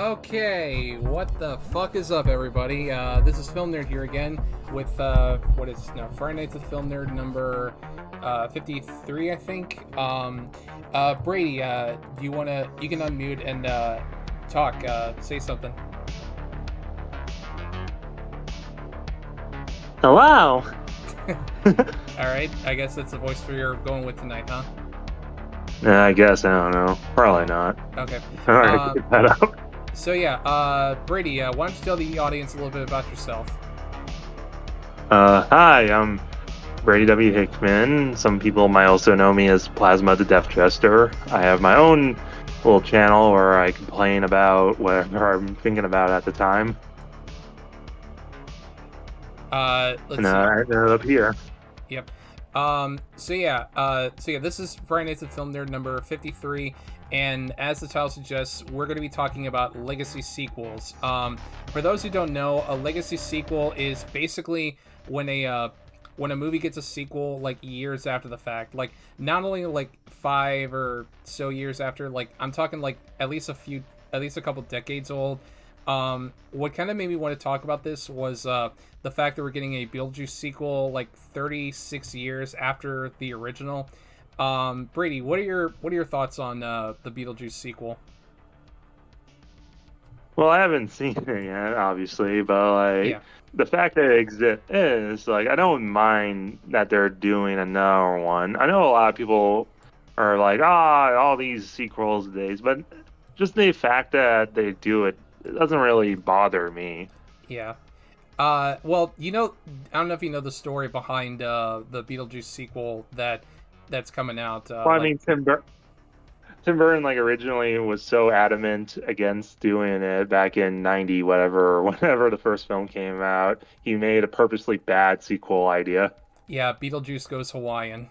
Okay, what the fuck is up, everybody? This is FilmNerd here again with what is this now? Friday Nights with FilmNerd number 53, I think. Brady, do you wanna? You can unmute and talk. Say something. Hello. All right, I guess that's the voice you're going with tonight, huh? I guess, I don't know. Probably not. Okay. All right, get that out. So yeah, Brady, why don't you tell the audience a little bit about yourself? Hi, I'm Brady W. Hickman. Some people might also know me as Plasma the Deaf Jester. I have my own little channel where I complain about whatever I'm thinking about at the time. Let's see. I ended up here. Yep. So yeah, this is Friday Nights at FilmNerd number 53, and as the title suggests, we're going to be talking about legacy sequels. For those who don't know, a legacy sequel is basically when a movie gets a sequel like years after the fact, like not only like 5 or so years after, like I'm talking like at least a couple decades old. What kind of made me want to talk about this was the fact that we're getting a Beetlejuice sequel like 36 years after the original. Brady, what are your thoughts on the Beetlejuice sequel? Well, I haven't seen it yet, obviously, but Yeah. the fact that it exists is like I don't mind that they're doing another one. I know a lot of people are like, all these sequels days, but just the fact that they do it doesn't really bother me. Yeah. Well, I don't know if you know the story behind the Beetlejuice sequel that's coming out. Well, I mean, Tim Burton like originally was so adamant against doing it back in '90 whatever or whenever the first film came out. He made a purposely bad sequel idea. Yeah, Beetlejuice Goes Hawaiian.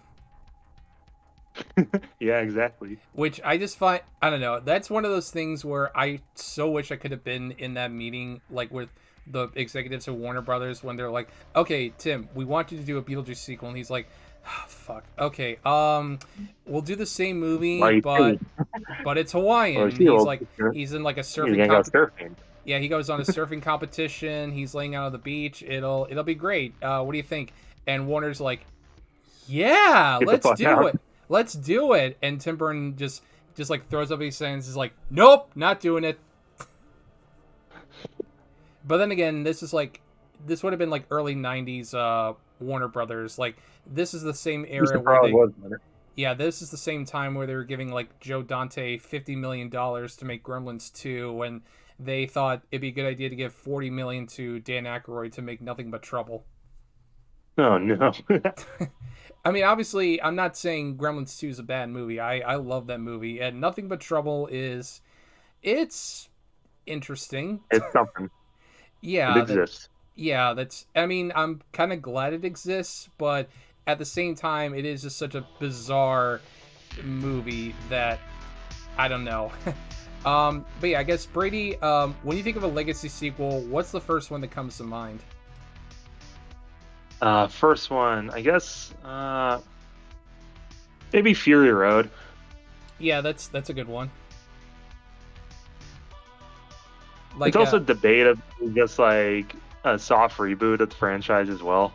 Yeah, exactly. Which I just find, I don't know, that's one of those things where I so wish I could have been in that meeting, like with the executives of Warner Brothers when they're like, okay, Tim, we want you to do a Beetlejuice sequel. And he's like, oh, fuck, okay, we'll do the same movie, but it's Hawaiian. He's in like a surfing competition. Yeah, he goes on a surfing competition. He's laying out on the beach. It'll be great. What do you think? And Warner's like, yeah, let's do it. Let's do it. And Tim Burton just like throws up his hands. Is like, nope, not doing it. But then again, this would have been like early '90s Warner Brothers. Like this is the same era this is the same time where they were giving like Joe Dante $50 million to make Gremlins 2, when they thought it'd be a good idea to give $40 million to Dan Aykroyd to make Nothing But Trouble. Oh no. I mean, obviously, I'm not saying Gremlins 2 is a bad movie. I love that movie, and Nothing But Trouble it's interesting. It's something. Yeah, it exists. I mean, I'm kind of glad it exists, but at the same time, it is just such a bizarre movie that I don't know. But yeah, I guess Brady, when you think of a legacy sequel, what's the first one that comes to mind? First one, I guess, maybe Fury Road. Yeah, that's a good one. Like, it's also debatable, just like a soft reboot of the franchise as well.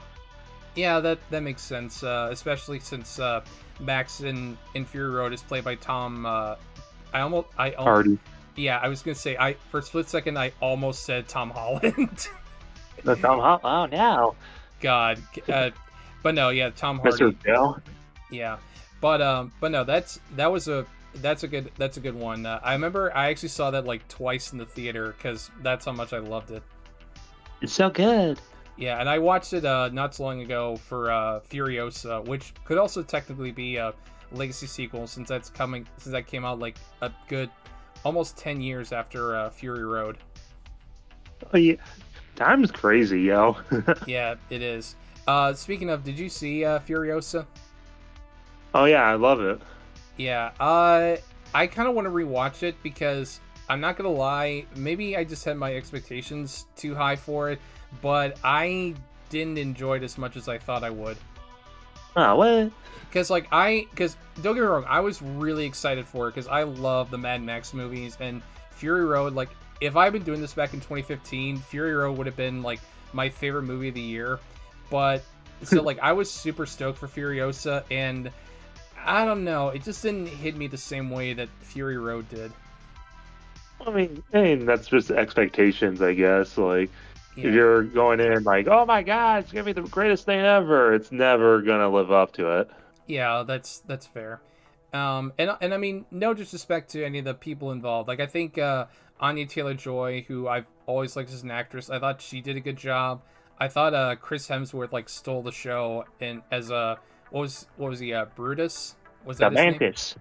Yeah, that makes sense, especially since Max in Fury Road is played by Tom. Hardy. Yeah, I was gonna say, for a split second I almost said Tom Holland. No, Tom Holland. Oh no. God, but no, yeah, Tom Hardy. Mr. Joe. Yeah, but no, that's a good one. I remember I actually saw that like twice in the theater because that's how much I loved it. It's so good. Yeah, and I watched it not so long ago for Furiosa, which could also technically be a legacy sequel since that came out like a good almost 10 years after Fury Road. Oh yeah. Time's crazy, yo. Yeah, it is. Speaking of, did you see Furiosa? Oh yeah, I love it. Yeah, I kind of want to rewatch it because I'm not gonna lie, maybe I just had my expectations too high for it, but I didn't enjoy it as much as I thought I would. Oh, what? Because don't get me wrong, I was really excited for it because I love the Mad Max movies, and Fury Road, like if I'd been doing this back in 2015, Fury Road would have been like my favorite movie of the year. But so like I was super stoked for Furiosa, and I don't know, it just didn't hit me the same way that Fury Road did. I mean that's just expectations, I guess. Like if Yeah. you're going in like, oh my God, it's gonna be the greatest thing ever, it's never gonna live up to it. Yeah, that's fair. And I mean, no disrespect to any of the people involved. Like I think Anya Taylor-Joy, who I've always liked as an actress, I thought she did a good job. I thought Chris Hemsworth like stole the show and as a what was he Brutus? Was that his name? Dementis.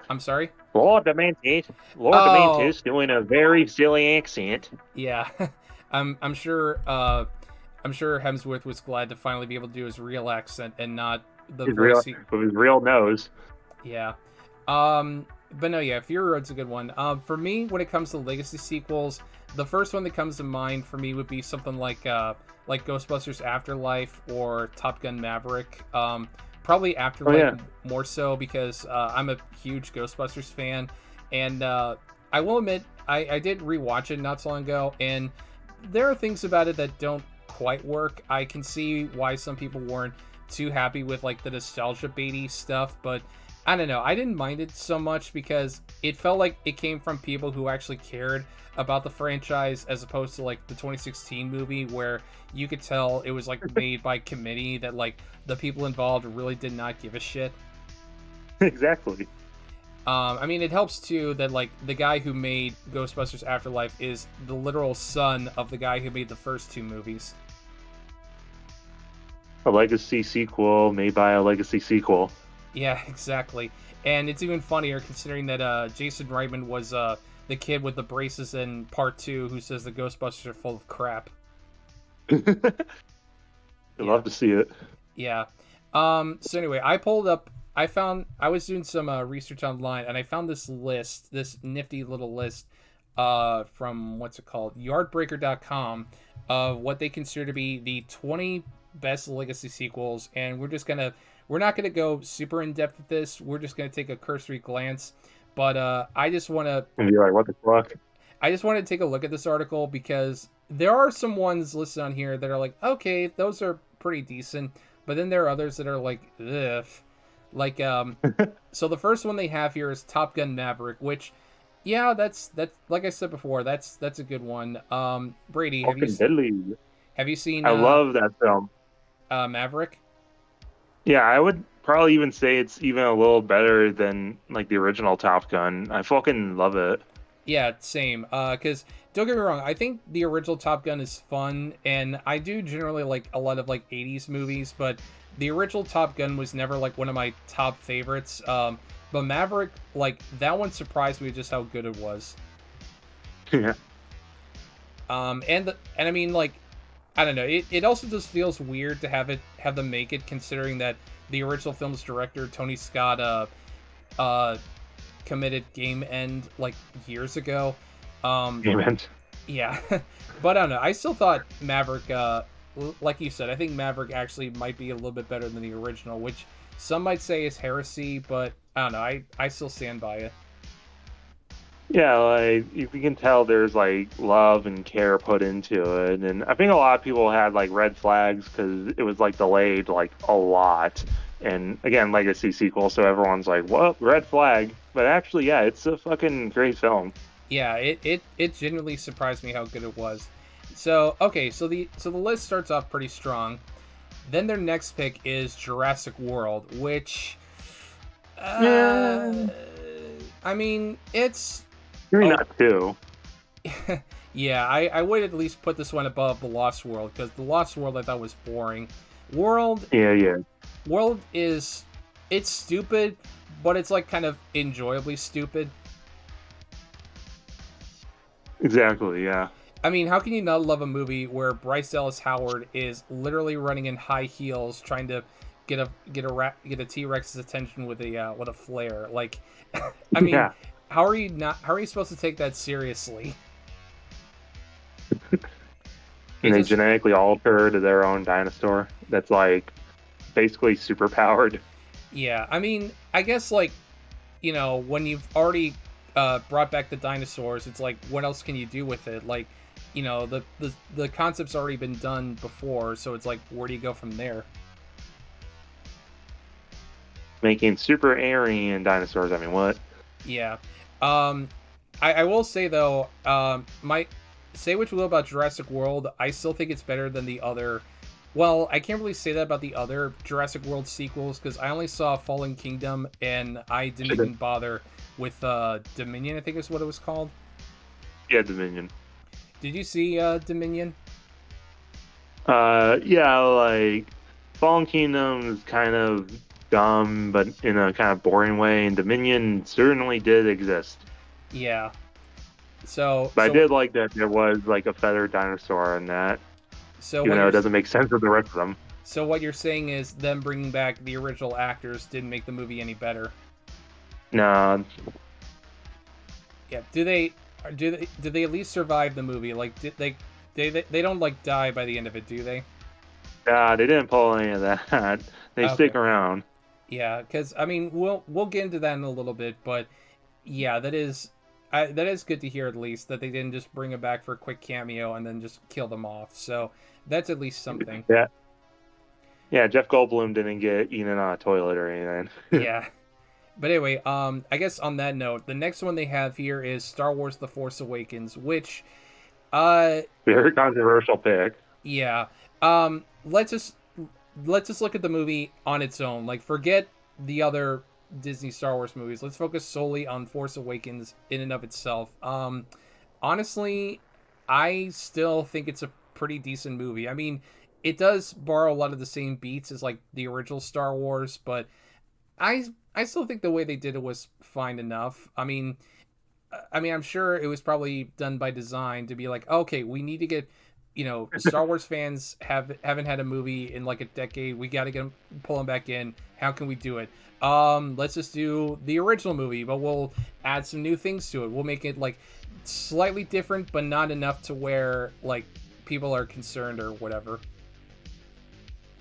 I'm sorry. Lord Dementis. Lord Oh, Dementis doing a very silly accent. yeah. I'm sure I'm sure Hemsworth was glad to finally be able to do his real accent and not the His real voice he. with his real nose. Yeah. But no, yeah, Fury Road's a good one. For me, when it comes to legacy sequels, the first one that comes to mind for me would be something like Ghostbusters Afterlife or Top Gun Maverick. Probably Oh Afterlife yeah. more so because I'm a huge Ghostbusters fan, and I will admit I did rewatch it not so long ago, and there are things about it that don't quite work. I can see why some people weren't too happy with like the nostalgia baity stuff, but I don't know. I didn't mind it so much because it felt like it came from people who actually cared about the franchise as opposed to like the 2016 movie where you could tell it was like made by committee that like the people involved really did not give a shit. Exactly. I mean, it helps too that like the guy who made Ghostbusters Afterlife is the literal son of the guy who made the first two movies. A legacy sequel made by a legacy sequel. Yeah, exactly. And it's even funnier considering that Jason Reitman was the kid with the braces in part two who says the Ghostbusters are full of crap. I'd Yeah, love to see it. yeah. So anyway, I was doing some research online and I found this list, this nifty little list from what's it called? Yardbreaker.com of what they consider to be the 20 best legacy sequels, and we're not gonna go super in depth with this. We're just gonna take a cursory glance. But And be like, what the fuck? I just want to take a look at this article because there are some ones listed on here that are like, okay, those are pretty decent, but then there are others that are like, ugh. Like, so the first one they have here is Top Gun Maverick, which, yeah, that's like I said before, that's a good one. Brady, Fucking deadly. have you seen I love that film. Maverick? Yeah, I would probably even say it's even a little better than like the original Top Gun. I fucking love it. Yeah, same. Because don't get me wrong, I think the original Top Gun is fun, and I do generally like a lot of like '80s movies, but the original Top Gun was never like one of my top favorites. But Maverick, like that one surprised me just how good it was. Yeah. And I mean like I don't know, it also just feels weird to have them make it considering that the original film's director Tony Scott uh committed Game End like years ago. Amen. Yeah, but I don't know. I still thought Maverick, like you said, I think Maverick actually might be a little bit better than the original, which some might say is heresy, but I don't know. I still stand by it. Yeah, like you can tell there's like love and care put into it, and I think a lot of people had like red flags because it was like delayed like a lot. And again, legacy sequel, so everyone's like, "What red flag?" But actually, yeah, it's a fucking great film. Yeah, it genuinely surprised me how good it was. So okay, so the list starts off pretty strong. Then their next pick is Jurassic World, which, Yeah, I mean, it's maybe oh, not two. yeah, I would at least put this one above The Lost World because The Lost World I thought was boring. World Yeah, yeah, World is it's stupid, but it's like kind of enjoyably stupid. exactly. Yeah, I mean, how can you not love a movie where Bryce Dallas Howard is literally running in high heels trying to get a T-Rex's attention with a flare? Like, I mean, yeah. how are you supposed to take that seriously? And It they just genetically alter to their own dinosaur that's like basically super powered. Yeah, I mean, I guess like, when you've already brought back the dinosaurs, it's like, what else can you do with it? Like, you know, the concept's already been done before, so it's like, where do you go from there? Making super alien dinosaurs. I mean, what? Yeah. Um, I will say though, my say what you will about Jurassic World, I still think it's better than the other. Well, I can't really say that about the other Jurassic World sequels because I only saw Fallen Kingdom and I didn't even bother with Dominion. I think is what it was called. Yeah, Dominion. Did you see Dominion? Yeah, like Fallen Kingdom is kind of dumb, but in a kind of boring way, and Dominion certainly did exist. Yeah. So, But I did like that there was like a feathered dinosaur in that, so even though it doesn't make sense with the rest of them. So what you're saying is them bringing back the original actors didn't make the movie any better. No. Yeah. Do they at least survive the movie? Like, did they don't like die by the end of it, do they? They didn't pull any of that. They stick around. Yeah, because I mean, we'll get into that in a little bit, but yeah, that is good to hear at least that they didn't just bring it back for a quick cameo and then just kill them off. So that's at least something. Yeah. Yeah, Jeff Goldblum didn't get eaten on a toilet or anything. Yeah. But anyway, I guess on that note, the next one they have here is Star Wars: The Force Awakens, which, very controversial pick. Yeah. Let's just look at the movie on its own. Like, forget the other Disney Star Wars movies. Let's focus solely on Force Awakens in and of itself. Honestly, I still think it's a pretty decent movie. I mean, it does borrow a lot of the same beats as like the original Star Wars, but I still think the way they did it was fine enough. I mean, I'm sure it was probably done by design to be like, okay, we need to get, you know, Star Wars fans haven't had a movie in like a decade. We got to pull them back in. How can we do it? Let's just do the original movie, but we'll add some new things to it. We'll make it like slightly different, but not enough to where like people are concerned or whatever.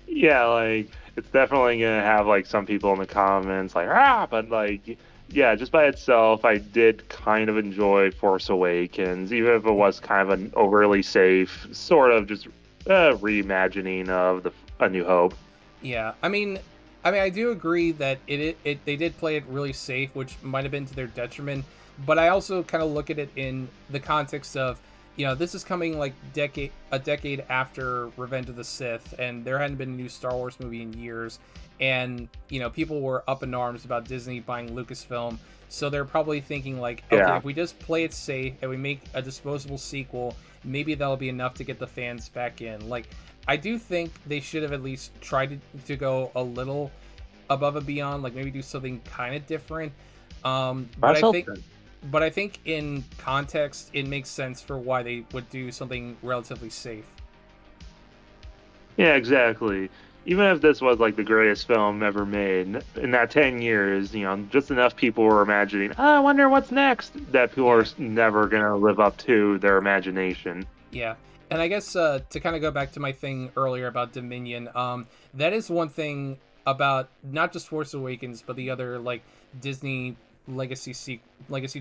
Yeah, like it's definitely gonna have like some people in the comments like but like yeah, just by itself, I did kind of enjoy Force Awakens, even if it was kind of an overly safe sort of just reimagining of A New Hope. Yeah, I mean, I do agree that it they did play it really safe, which might have been to their detriment. But I also kind of look at it in the context of, you know, this is coming like a decade after Revenge of the Sith, and there hadn't been a new Star Wars movie in years, and you know, people were up in arms about Disney buying Lucasfilm, so they're probably thinking like, okay, if we just play it safe and we make a disposable sequel, maybe that'll be enough to get the fans back in. Like, I do think they should have at least tried to go a little above and beyond, like maybe do something kind of different. But I think in context, it makes sense for why they would do something relatively safe. Yeah, exactly. Even if this was like the greatest film ever made, in that 10 years, you know, just enough people were imagining, I wonder what's next, that people are never going to live up to their imagination. Yeah. And I guess to kind of go back to my thing earlier about Dominion, that is one thing about not just Force Awakens, but the other like Disney legacy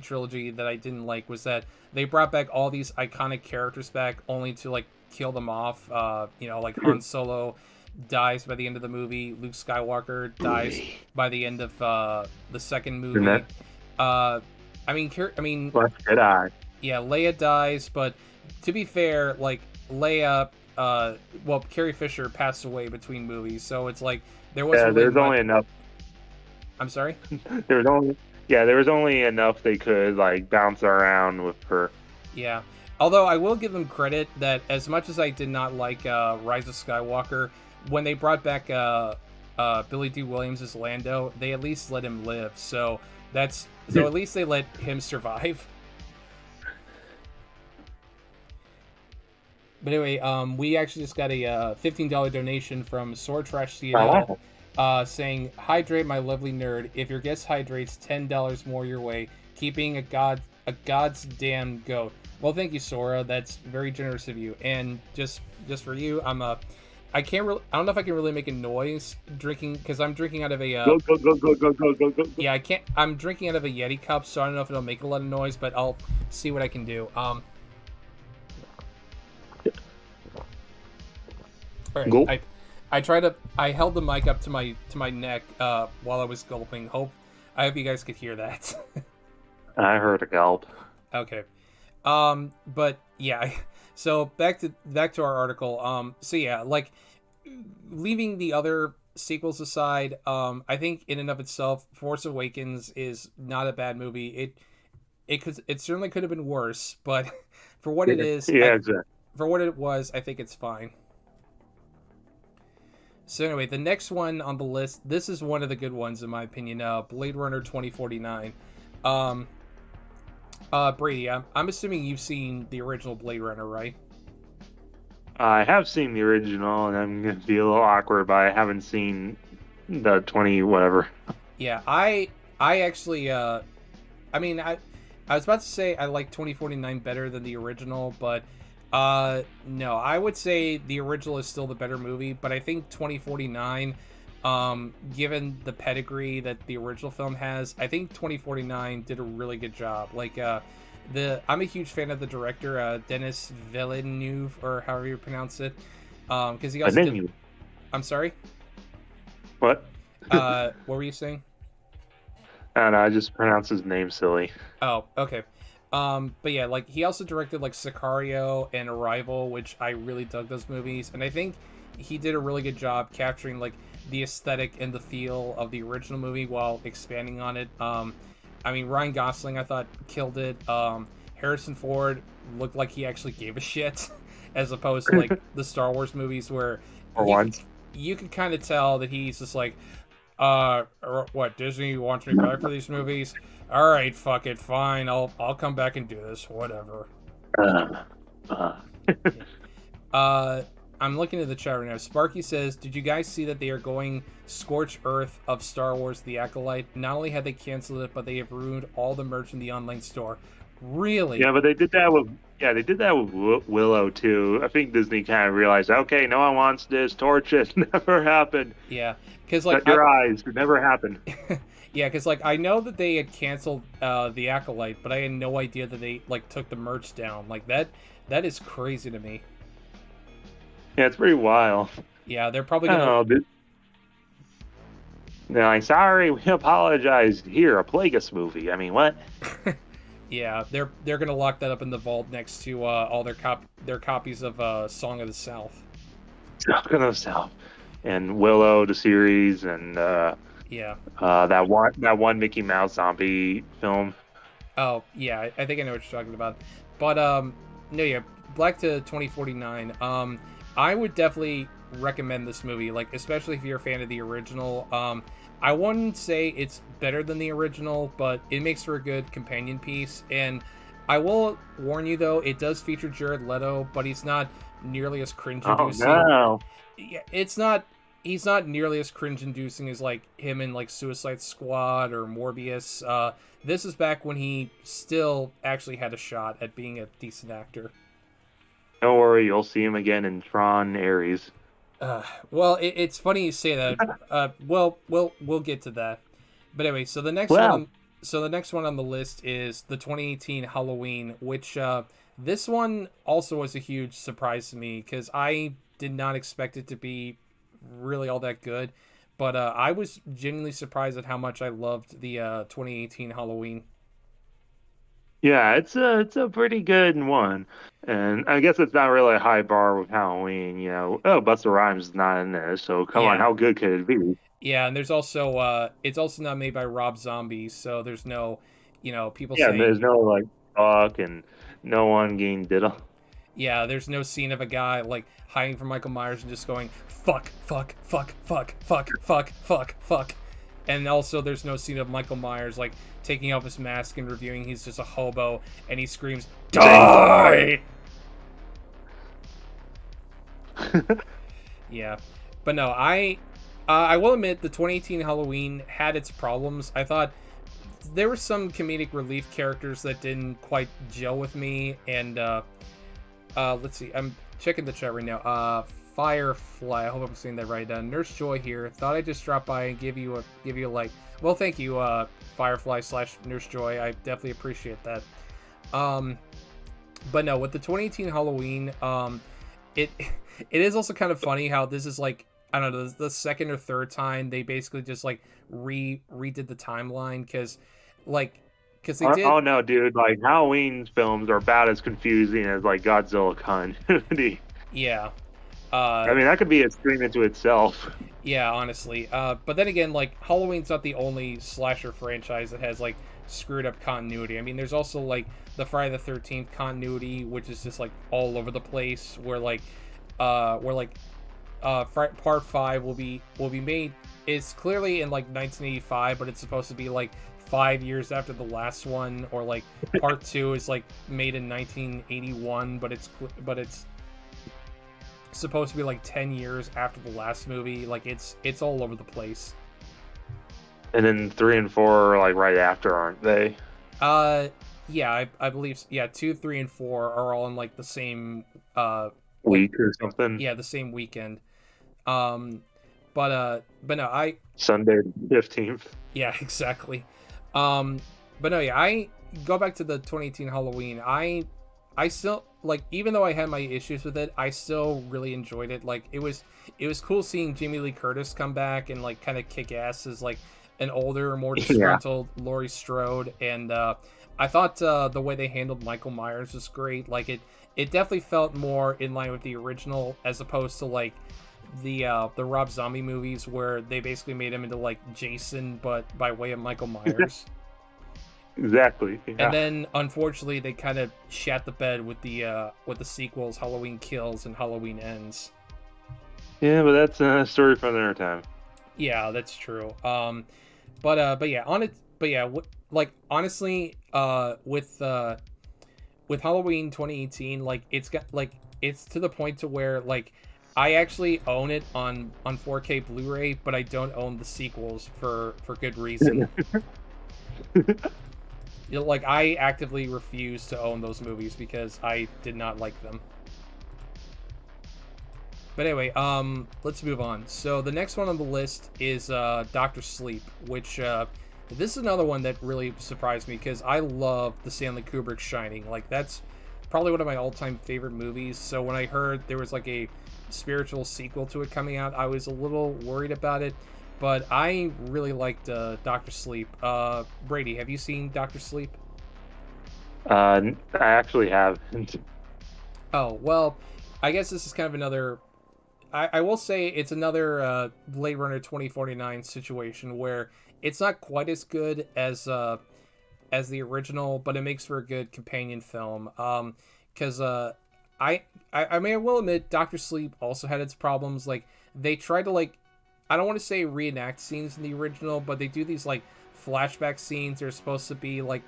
trilogy that I didn't like was that they brought back all these iconic characters back only to like kill them off. You know, like Han Solo dies by the end of the movie. Luke Skywalker dies by the end of the second movie. Last Jedi. Yeah, Leia dies, but to be fair, like Leia, Carrie Fisher passed away between movies, so it's like there was there's only enough. I'm sorry. there was only enough they could like bounce around with her. Yeah, although I will give them credit that as much as I did not like Rise of Skywalker, when they brought back Billy D. Williams as Lando, they at least let him live. So at least they let him survive. But anyway, we actually just got a $15 donation from Sword Trash Seattle, saying, "Hydrate, my lovely nerd. If your guest hydrates, $10 more your way. Keeping a god's damn goat." Well, thank you, Sora. That's very generous of you. And just for you, I'm I can't really. I don't know if I can really make a noise drinking because I'm drinking out of a. Go go go go go go go go. Yeah, I can't. I'm drinking out of a Yeti cup, so I don't know if it'll make a lot of noise, but I'll see what I can do. All right. Go. I tried to. I held the mic up to my neck while I was gulping. I hope you guys could hear that. I heard a gulp. Okay. But yeah. So back to our article. So yeah, like leaving the other sequels aside, I think in and of itself, Force Awakens is not a bad movie. It certainly could have been worse, but for what it is, Exactly. for what it was, I think it's fine. So anyway, the next one on the list, this is one of the good ones in my opinion. Blade Runner 2049. Brady, I'm assuming you've seen the original Blade Runner, right? I have seen the original, and I'm gonna be a little awkward, but I haven't seen the 20 whatever. Yeah, I actually, I mean, I was about to say I like 2049 better than the original, but no, I would say the original is still the better movie, but I think 2049, given the pedigree that the original film has, I think 2049 did a really good job. Like, I'm a huge fan of the director, Denis Villeneuve, or however you pronounce it, because he also did... I'm sorry? What? What were you saying? I don't know, I just pronounce his name silly. Oh, okay. But yeah, like he also directed like Sicario and Arrival, which I really dug those movies, and I think he did a really good job capturing like the aesthetic and the feel of the original movie while expanding on it. I mean, Ryan Gosling, I thought, killed it. Harrison Ford looked like he actually gave a shit, as opposed to like the Star Wars movies where you could kind of tell that he's just like, what, Disney wants me back for these movies? All right, fuck it, fine. I'll come back and do this, whatever. I'm looking at the chat right now. Sparky says, did you guys see that they are going Scorched Earth of Star Wars The Acolyte? Not only have they canceled it, but they have ruined all the merch in the online store. Really? Yeah, but they did that with Willow too. I think Disney kind of realized, okay, no one wants this. Torch it. Never happened. Yeah, because like shut your eyes. It never happened. Yeah, because like I know that they had canceled The Acolyte, but I had no idea that they like took the merch down. Like that is crazy to me. Yeah, it's pretty wild. Yeah, they're probably gonna. They're like, sorry, we apologize. Here, a Plagueis movie. I mean, what? Yeah, they're gonna lock that up in the vault next to all their copies of Song of the South. Song of the South, and Willow the series, and yeah, that one Mickey Mouse zombie film. Oh yeah, I think I know what you're talking about. But no, yeah, Black to 2049. I would definitely recommend this movie, like especially if you're a fan of the original. I wouldn't say it's better than the original, but it makes for a good companion piece. And I will warn you though, it does feature Jared Leto, but he's not nearly as cringe-inducing. Oh no! Yeah, he's not nearly as cringe-inducing as like him in like Suicide Squad or Morbius. This is back when he still actually had a shot at being a decent actor. Don't worry, you'll see him again in Tron Ares. Well, it's funny you say that. We'll get to that. But anyway, so the next one on the list is the 2018 Halloween, which this one also was a huge surprise to me because I did not expect it to be really all that good. But I was genuinely surprised at how much I loved the 2018 Halloween. Yeah, it's a pretty good one, and I guess it's not really a high bar with Halloween. You know, oh, Busta Rhymes is not in this, so come on, how good could it be? Yeah, and there's also it's also not made by Rob Zombie, so there's no, people saying... there's no like talk and no one getting diddle. Yeah, there's no scene of a guy like hiding from Michael Myers and just going fuck, fuck, fuck, fuck, fuck, fuck, fuck, fuck. And also there's no scene of Michael Myers like taking off his mask and reviewing he's just a hobo and he screams die. Yeah, but no, I will admit the 2018 Halloween had its problems. I thought there were some comedic relief characters that didn't quite gel with me, and let's see, I'm checking the chat right now. Firefly. I hope I'm saying that right. Nurse Joy here. Thought I'd just drop by and give you a like. Well, thank you, Firefly / Nurse Joy. I definitely appreciate that. But no, with the 2018 Halloween, it it is also kind of funny how this is like, I don't know, the second or third time they basically just like redid the timeline because they did. Oh no, dude! Like Halloween films are about as confusing as like Godzilla continuity. Yeah. I mean, that could be a stream into itself. Yeah, honestly. But then again, like Halloween's not the only slasher franchise that has like screwed up continuity. I mean, there's also like the Friday the 13th continuity, which is just like all over the place. Where part 5 will be made. It's clearly in like 1985, but it's supposed to be like 5 years after the last one, or like part 2 is like made in 1981, but it's supposed to be like 10 years after the last movie. Like it's all over the place. And then 3 and 4 are like right after, aren't they? Yeah, I believe. Yeah, 2, 3, and 4 are all in like the same week or something. Yeah, the same weekend. But no, Sunday the 15th. Yeah, exactly. But no, yeah, I go back to the 2018 Halloween. I still, like, even though I had my issues with it, I still really enjoyed it. Like, it was cool seeing Jamie Lee Curtis come back and like kind of kick ass as like an older, more disgruntled Laurie Strode. And I thought the way they handled Michael Myers was great. Like it definitely felt more in line with the original, as opposed to like the Rob Zombie movies where they basically made him into like Jason, but by way of Michael Myers. Exactly. Yeah. And then unfortunately they kind of shat the bed with the sequels, Halloween Kills and Halloween Ends. Yeah, but that's a story for another time. Yeah, that's true. But yeah, like honestly, with Halloween 2018, like it's to the point to where like I actually own it on 4K Blu-ray, but I don't own the sequels for good reason. Like I actively refuse to own those movies because I did not like them. But anyway, let's move on. So the next one on the list is Dr. Sleep, which this is another one that really surprised me because I love the Stanley Kubrick Shining. Like that's probably one of my all-time favorite movies. So when I heard there was like a spiritual sequel to it coming out, I was a little worried about it. But I really liked Dr. Sleep. Brady, have you seen Dr. Sleep? I actually haven't. Oh, well, I guess this is kind of another... I will say it's another Blade Runner 2049 situation where it's not quite as good as the original, but it makes for a good companion film. Because I mean, I will admit, Dr. Sleep also had its problems. Like, they tried to, like, I don't want to say reenact scenes in the original, but they do these like flashback scenes. They're supposed to be like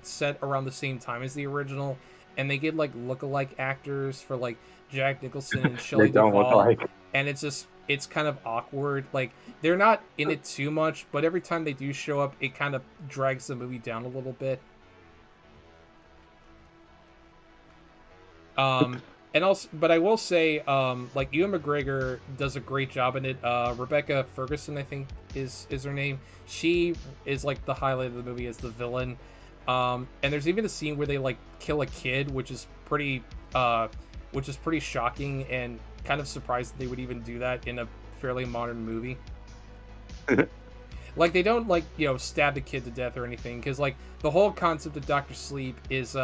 set around the same time as the original, and they get like lookalike actors for like Jack Nicholson and Shelley Duvall, and it's kind of awkward. Like they're not in it too much, but every time they do show up, it kind of drags the movie down a little bit. And also, but I will say, like Ewan McGregor does a great job in it. Rebecca Ferguson, I think is her name. She is like the highlight of the movie as the villain. And there's even a scene where they like kill a kid, which is pretty shocking and kind of surprised that they would even do that in a fairly modern movie. Like they don't like stab the kid to death or anything, because like the whole concept of Dr. Sleep is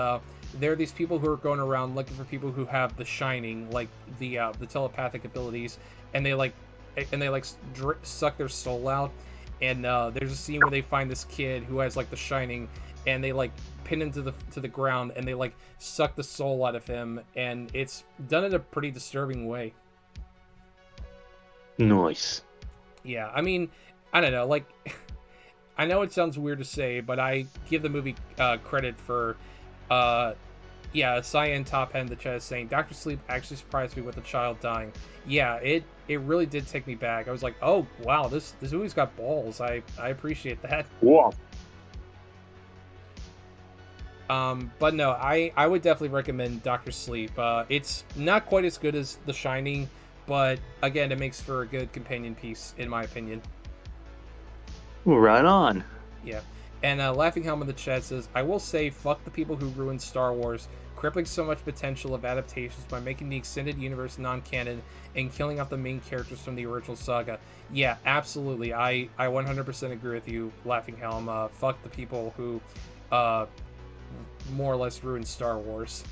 there are these people who are going around looking for people who have the Shining, like the telepathic abilities, and they suck their soul out. And there's a scene where they find this kid who has like the Shining, and they like pin him to the ground, and they like suck the soul out of him, and it's done in a pretty disturbing way. Nice. Yeah, I mean, I don't know, like I know it sounds weird to say, but I give the movie credit for Cyan Top End in the chat is saying Dr. Sleep actually surprised me with the child dying. Yeah, it really did take me back. I was like, oh wow, this movie's got balls. I appreciate that. Wow. But no, I would definitely recommend Dr. Sleep. It's not quite as good as The Shining, but again, it makes for a good companion piece, in my opinion. Right on. Yeah. And Laughing Helm in the chat says, I will say, fuck the people who ruined Star Wars, crippling so much potential of adaptations by making the extended universe non-canon and killing off the main characters from the original saga. Yeah, absolutely. I 100% agree with you, Laughing Helm. Fuck the people who more or less ruined Star Wars.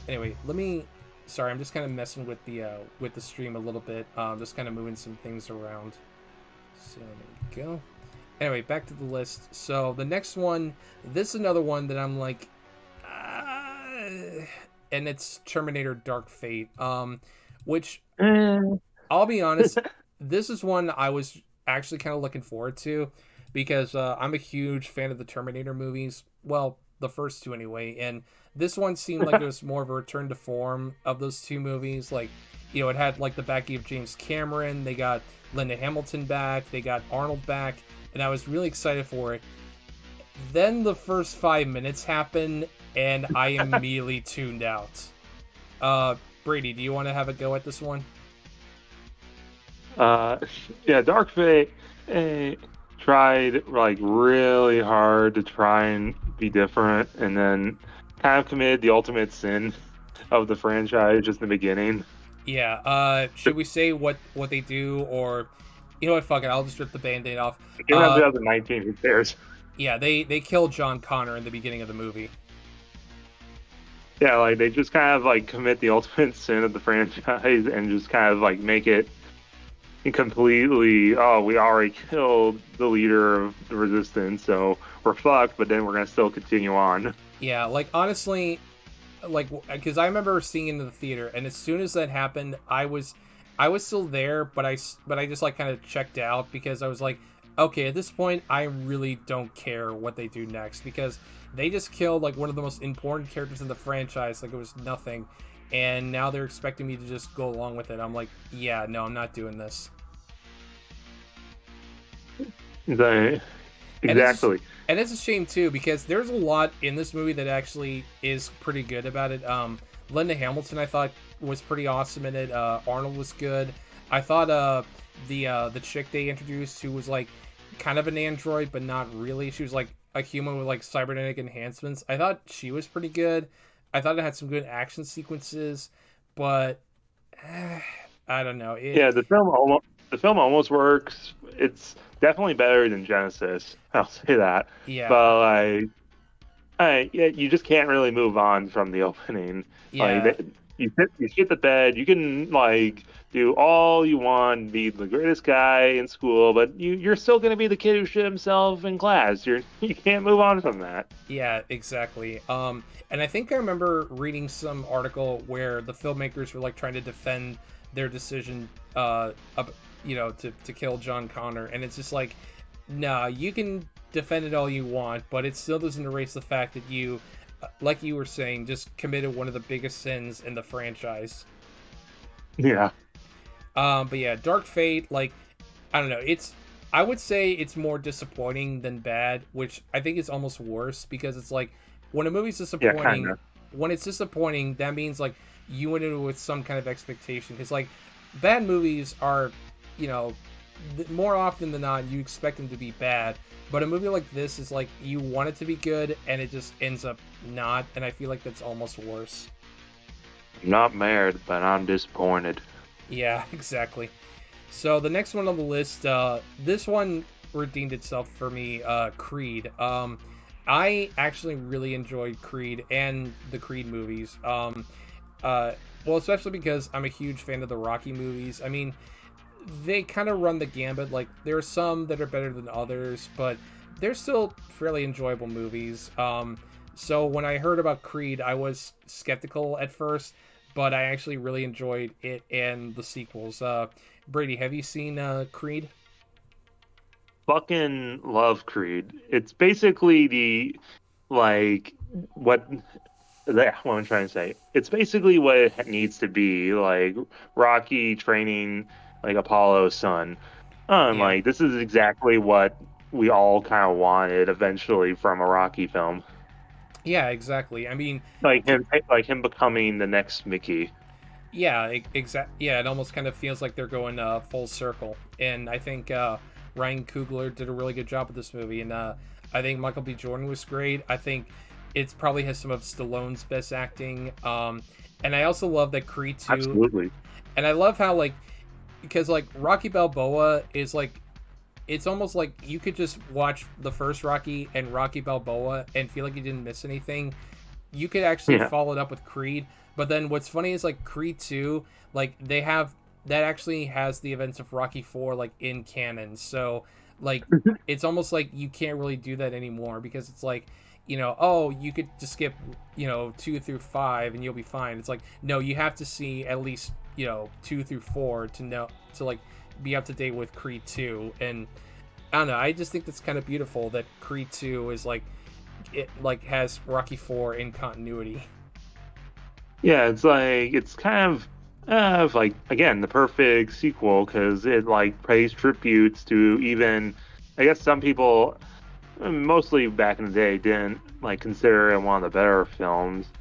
Anyway, let me... Sorry, I'm just kind of messing with the stream a little bit. Just kind of moving some things around. So there we go. Anyway, back to the list. So the next one, this is another one that I'm like, and it's Terminator Dark Fate. Which I'll be honest, this is one I was actually kind of looking forward to because I'm a huge fan of the Terminator movies. Well, the first two anyway, and this one seemed like it was more of a return to form of those two movies. Like, you know, it had like the backing of James Cameron. They got Linda Hamilton back. They got Arnold back, and I was really excited for it. Then the first 5 minutes happened, and I immediately tuned out. Brady, do you want to have a go at this one? Yeah, Dark Fate tried like really hard to try and be different, and then kind of committed the ultimate sin of the franchise just in the beginning. Yeah. Should we say what they do, or you know what? Fuck it. I'll just rip the Band-Aid off. 2019, who cares? Yeah, they kill John Connor in the beginning of the movie. Yeah, like they just kind of like commit the ultimate sin of the franchise and just kind of like make it completely, oh, we already killed the leader of the resistance, so we're fucked, but then we're gonna still continue on. Yeah, like honestly, like because I remember seeing it in the theater, and as soon as that happened, I was still there, but I just like kind of checked out because I was like, okay, at this point, I really don't care what they do next because they just killed like one of the most important characters in the franchise, like it was nothing, and now they're expecting me to just go along with it. I'm like, yeah, no, I'm not doing this. Exactly. And it's a shame too because there's a lot in this movie that actually is pretty good about it. Linda Hamilton, I thought, was pretty awesome in it. Arnold was good. I thought the chick they introduced, who was like kind of an android but not really, she was like a human with like cybernetic enhancements. I thought she was pretty good. I thought it had some good action sequences, but I don't know. Yeah, the film almost works. It's definitely better than Genesis. I'll say that. Yeah. But yeah, you just can't really move on from the opening. Yeah. Like, you shit the bed. You can like do all you want, be the greatest guy in school, but you're still gonna be the kid who shit himself in class. You can't move on from that. Yeah, exactly. And I think I remember reading some article where the filmmakers were like trying to defend their decision, to kill John Connor, and it's just like, nah, you can defend it all you want, but it still doesn't erase the fact that you, like you were saying, just committed one of the biggest sins in the franchise. Yeah. But yeah, Dark Fate, like, I don't know, I would say it's more disappointing than bad, which I think is almost worse because it's like when a movie's disappointing, when it's disappointing, that means like you went into it with some kind of expectation. Because like bad movies are, more often than not, you expect them to be bad. But a movie like this is like you want it to be good, and it just ends up not. And I feel like that's almost worse. I'm not mad, but I'm disappointed. Yeah, exactly. So the next one on the list, this one redeemed itself for me, Creed. I actually really enjoyed Creed and the Creed movies. Well, especially because I'm a huge fan of the Rocky movies. I mean, they kind of run the gambit. Like, there are some that are better than others, but they're still fairly enjoyable movies. So when I heard about Creed, I was skeptical at first, but I actually really enjoyed it and the sequels. Brady, have you seen Creed? Fucking love Creed. It's basically what I'm trying to say. It's basically what it needs to be, like Rocky training like Apollo's son. Like this is exactly what we all kind of wanted eventually from a Rocky film. Yeah, exactly. I mean, like him becoming the next Mickey. yeah, Yeah, it almost kind of feels like they're going full circle, and I think Ryan Coogler did a really good job with this movie, and I think Michael B. Jordan was great. I think it probably has some of Stallone's best acting, and I also love that Creed 2, Absolutely. and I love how like because like Rocky Balboa is like it's almost like you could just watch the first Rocky and Rocky Balboa and feel like you didn't miss anything. You could actually Yeah. follow it up with Creed. But then what's funny is like Creed 2, like they have that actually has the events of Rocky 4 like in canon. So like it's almost like you can't really do that anymore because it's like, oh, you could just skip, 2 through 5 and you'll be fine. It's like, no, you have to see at least, 2 through 4 to know to like be up to date with Creed 2. And I don't know, I just think that's kind of beautiful that Creed 2 is like it like has Rocky 4 in continuity. Yeah, it's kind of like again the perfect sequel because it like pays tributes to even I guess some people mostly back in the day didn't like consider it one of the better films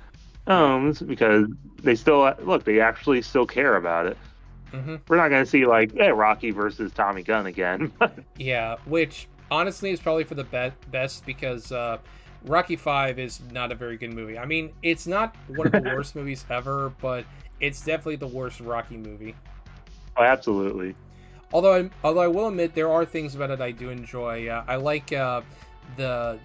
Yeah. because they still look they actually still care about it. Mm-hmm. We're not gonna see like Rocky versus Tommy Gunn again. Yeah, which honestly is probably for the best because Rocky 5 is not a very good movie. I mean, it's not one of the worst movies ever, but it's definitely the worst Rocky movie. Oh, absolutely. Although I will admit there are things about it I do enjoy. I like the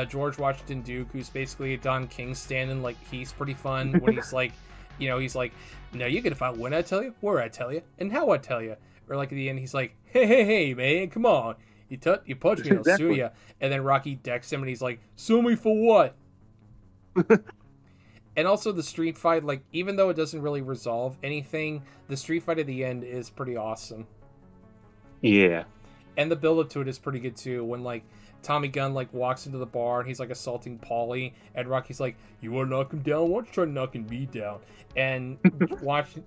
George Washington Duke, who's basically a Don King stand-in. Like he's pretty fun when he's like, he's like, "No, you gonna fight when I tell you, where I tell you, and how I tell you." Or like at the end, he's like, "Hey, man, come on, you punch me, I'll sue Exactly. you." And then Rocky decks him, and he's like, "Sue me for what?" And also the street fight, like even though it doesn't really resolve anything, the street fight at the end is pretty awesome. Yeah. And the build up to it is pretty good too. When like Tommy Gunn like walks into the bar and he's like assaulting Paulie, and Rocky's like, "You want to knock him down? Why don't you try knocking me down?" And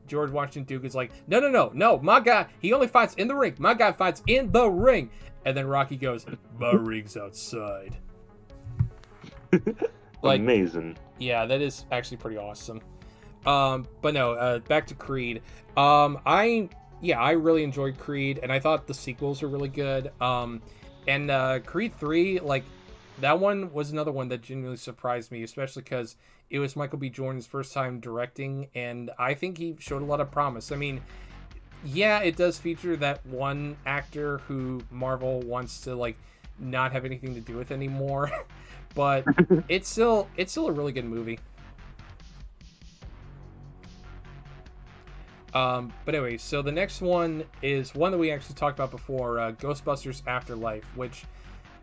George Washington Duke is like, "No, no, no, no, my guy, he only fights in the ring. My guy fights in the ring." And then Rocky goes, "My ring's outside." Like, Amazing. yeah, that is actually pretty awesome. But no, back to Creed. I really enjoyed Creed, and I thought the sequels were really good. And Creed 3, like that one was another one that genuinely surprised me, especially because it was Michael B. Jordan's first time directing, and I think he showed a lot of promise. I mean, yeah, it does feature that one actor who Marvel wants to like not have anything to do with anymore, but it's still a really good movie. But anyway, so the next one is one that we actually talked about before, Ghostbusters Afterlife, which,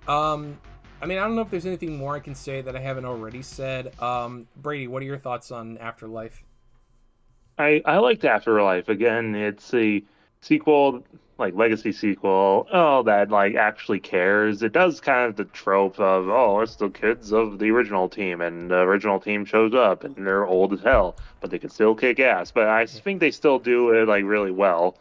I mean, I don't know if there's anything more I can say that I haven't already said. Brady, what are your thoughts on Afterlife? I liked Afterlife. Again, it's a sequel, like legacy sequel. Oh, that like actually cares. It does kind of the trope of it's the kids of the original team, and the original team shows up, and they're old as hell, but they can still kick ass. But I Yeah, think they still do it like really well.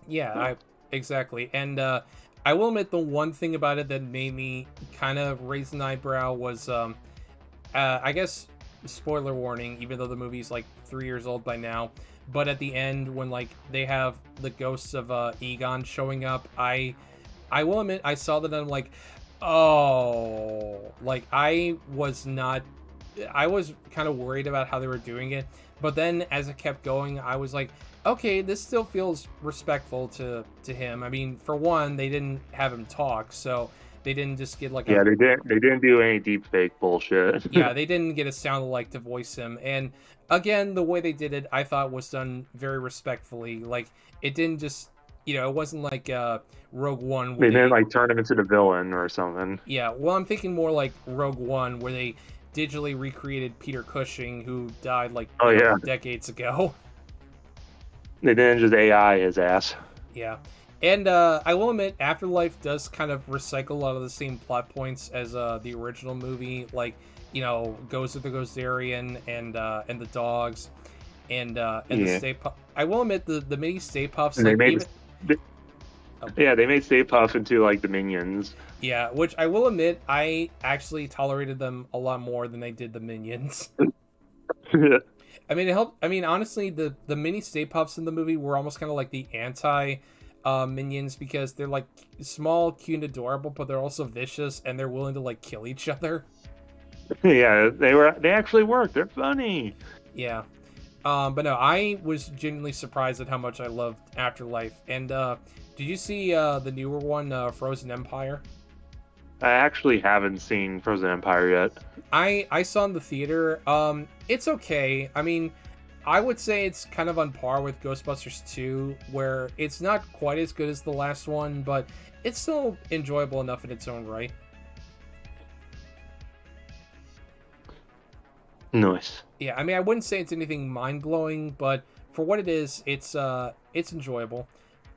yeah, exactly. And I will admit the one thing about it that made me kind of raise an eyebrow was, I guess, spoiler warning, even though the movie's like 3 years old by now. But at the end, when like they have the ghosts of Egon showing up, I will admit I saw that and I'm like, oh, like I was kind of worried about how they were doing it, but then as it kept going, I was like, okay, this still feels respectful to him. I mean, for one, they didn't have him talk, so they didn't just get like a Yeah, they didn't do any deep fake bullshit. yeah, they didn't get a sound alike to voice him. And again, the way they did it, I thought was done very respectfully. Like it didn't just, it wasn't like Rogue One where They didn't they, like turn him into the villain or something. yeah. Well, I'm thinking more like Rogue One where they digitally recreated Peter Cushing, who died like Oh yeah, decades ago. they didn't just AI his ass. Yeah. And I will admit, Afterlife does kind of recycle a lot of the same plot points as the original movie, like Ghost of the Ghostarian and the dogs and the Yeah, Stay Puft. I will admit the mini Stay Puffs, and they like made even this. Yeah, they made Stay Puft into like the Minions. Yeah, which I will admit, I actually tolerated them a lot more than I did the Minions. I mean, it helped. I mean, honestly, the mini Stay Puffs in the movie were almost kind of like the anti Minions because they're like small, cute, and adorable, but they're also vicious and they're willing to like kill each other. Yeah, they actually work. They're funny. Yeah. But no, I was genuinely surprised at how much I loved Afterlife. And did you see the newer one, Frozen Empire? I actually haven't seen Frozen Empire yet. I saw in the theater. It's okay. I mean, I would say it's kind of on par with Ghostbusters 2, where it's not quite as good as the last one, but it's still enjoyable enough in its own right. Nice. Yeah, I mean, I wouldn't say it's anything mind blowing, but for what it is, it's enjoyable.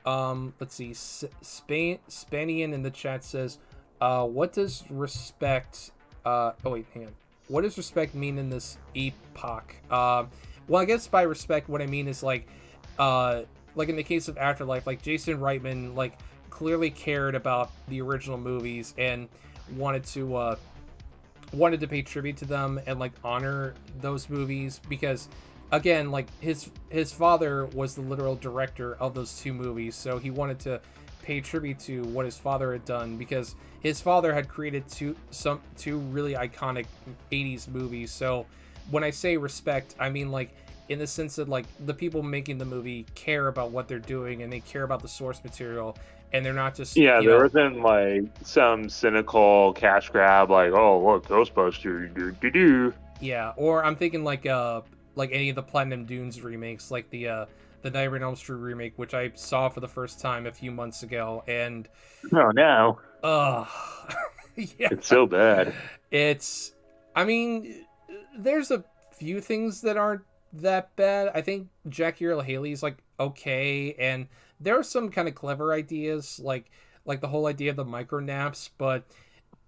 Let's see. Spanian in the chat says, "What does respect? Oh wait, hang on. What does respect mean in this epoch? Well, I guess by respect, what I mean is like in the case of Afterlife, like Jason Reitman, like clearly cared about the original movies and wanted to." Wanted to pay tribute to them and like honor those movies because again like his father was the literal director of those two movies, so he wanted to pay tribute to what his father had done because his father had created two really iconic 80s movies. So when I say respect, I mean like in the sense that like the people making the movie care about what they're doing and they care about the source material. And they're not just there wasn't like some cynical cash grab like, oh look, Ghostbusters do. Yeah, or I'm thinking like any of the Platinum Dunes remakes, like the Nightmare on Elm Street remake, which I saw for the first time a few months ago, and oh no, yeah, it's so bad. I mean, there's a few things that aren't that bad. I think Jackie Earle Haley's like okay, and there are some kind of clever ideas, like the whole idea of the micro naps, but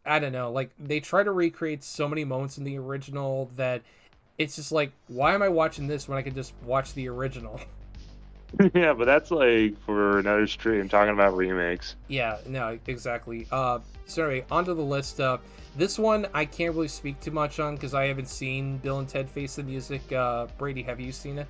I don't know, like they try to recreate so many moments in the original that it's just like, why am I watching this when I could just watch the original? Yeah, but that's like for another stream talking about remakes. Yeah, no, exactly. Sorry, onto the list. This one I can't really speak too much on because I haven't seen Bill and Ted Face the Music. Brady, have you seen it?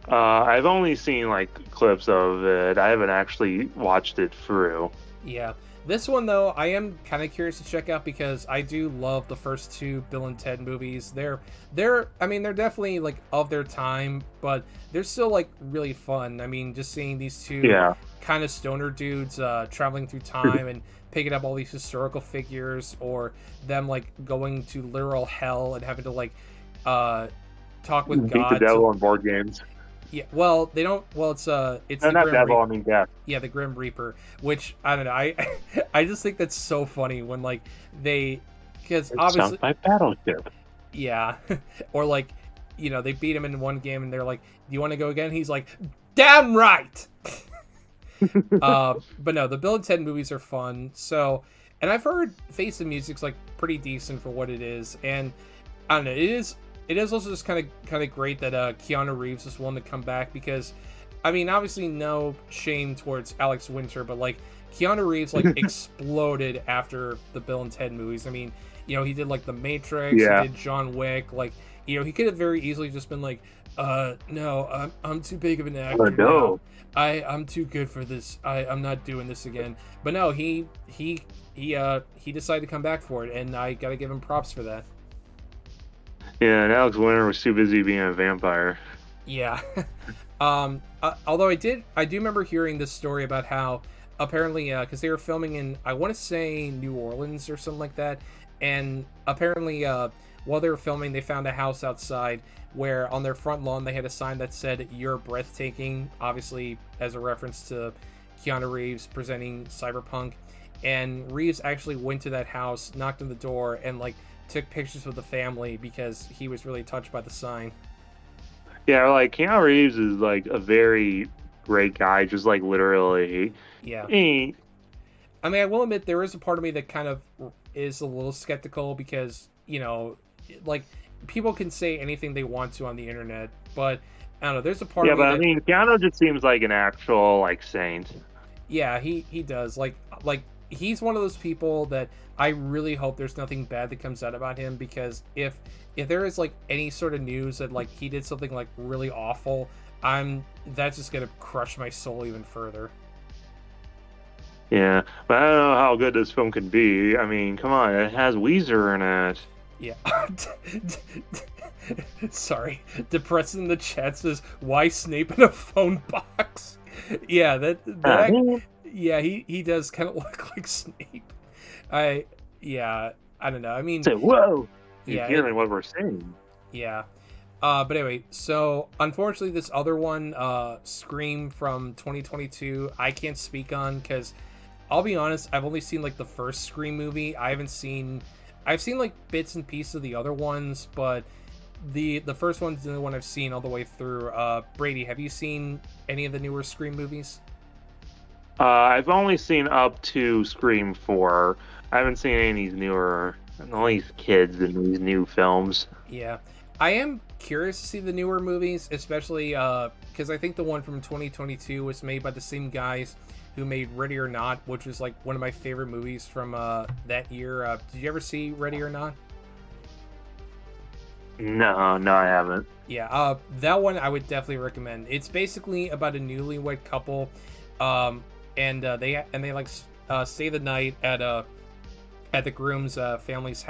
I've only seen like clips of it. I haven't actually watched it through. Yeah. This one though, I am kind of curious to check out because I do love the first two Bill and Ted movies. They're definitely like of their time, but they're still like really fun. I mean, just seeing these two kind of stoner dudes traveling through time and picking up all these historical figures, or them like going to literal hell and having to like talk with Beat God. The devil on board games. Yeah, well, they don't. Well, it's no, the not Grim devil. Reaper. I mean death. Yeah, the Grim Reaper, which I don't know. I just think that's so funny when like because obviously sunk my battleship. Yeah, or like they beat him in one game and they're like, "Do you want to go again?" He's like, "Damn right." But no, the Bill and Ted movies are fun. So, and I've heard Face the Music's like pretty decent for what it is, and I don't know. It is also just kind of great that Keanu Reeves is willing to come back because, I mean, obviously no shame towards Alex Winter, but like Keanu Reeves like exploded after the Bill and Ted movies. I mean, he did like The Matrix, he did John Wick, like he could have very easily just been like, no, I'm too big of an actor now. I'm too good for this. I'm not doing this again. But no, he decided to come back for it, and I gotta give him props for that. Yeah, and Alex Winter was too busy being a vampire. Yeah. Although I do remember hearing this story about how apparently, because they were filming in, I want to say New Orleans or something like that, and apparently while they were filming, they found a house outside where on their front lawn they had a sign that said "You're breathtaking," obviously as a reference to Keanu Reeves presenting Cyberpunk. And Reeves actually went to that house, knocked on the door, and like took pictures with the family because he was really touched by the sign. Yeah, like Keanu Reeves is like a very great guy, just like literally. Yeah. I mean, I will admit there is a part of me that kind of is a little skeptical because, like people can say anything they want to on the internet, but I don't know, there's a part of me I mean, Keanu just seems like an actual like saint. Yeah, he does. Like he's one of those people that I really hope there's nothing bad that comes out about him, because if there is like any sort of news that like he did something like really awful, that's just gonna crush my soul even further. Yeah, but I don't know how good this film could be. I mean, come on, it has Weezer in it. Yeah. Sorry. Depressing in the chat says, "Why Snape in a phone box?" Yeah, yeah, he does kind of look like Snape. I yeah, I don't know. I mean, Say, whoa, you're yeah, hearing what we're saying. yeah. But anyway, so unfortunately, this other one, Scream from 2022, I can't speak on because I'll be honest, I've only seen like the first Scream movie. I've seen like bits and pieces of the other ones, but the first one's the only one I've seen all the way through. Brady, have you seen any of the newer Scream movies? I've only seen up to Scream 4. I haven't seen any of these newer, all these kids in these new films. Yeah. I am curious to see the newer movies, especially because I think the one from 2022 was made by the same guys who made Ready or Not, which was like one of my favorite movies from that year. Did you ever see Ready or Not? No, I haven't. Yeah, that one I would definitely recommend. It's basically about a newlywed couple, and they like stay the night at the groom's family's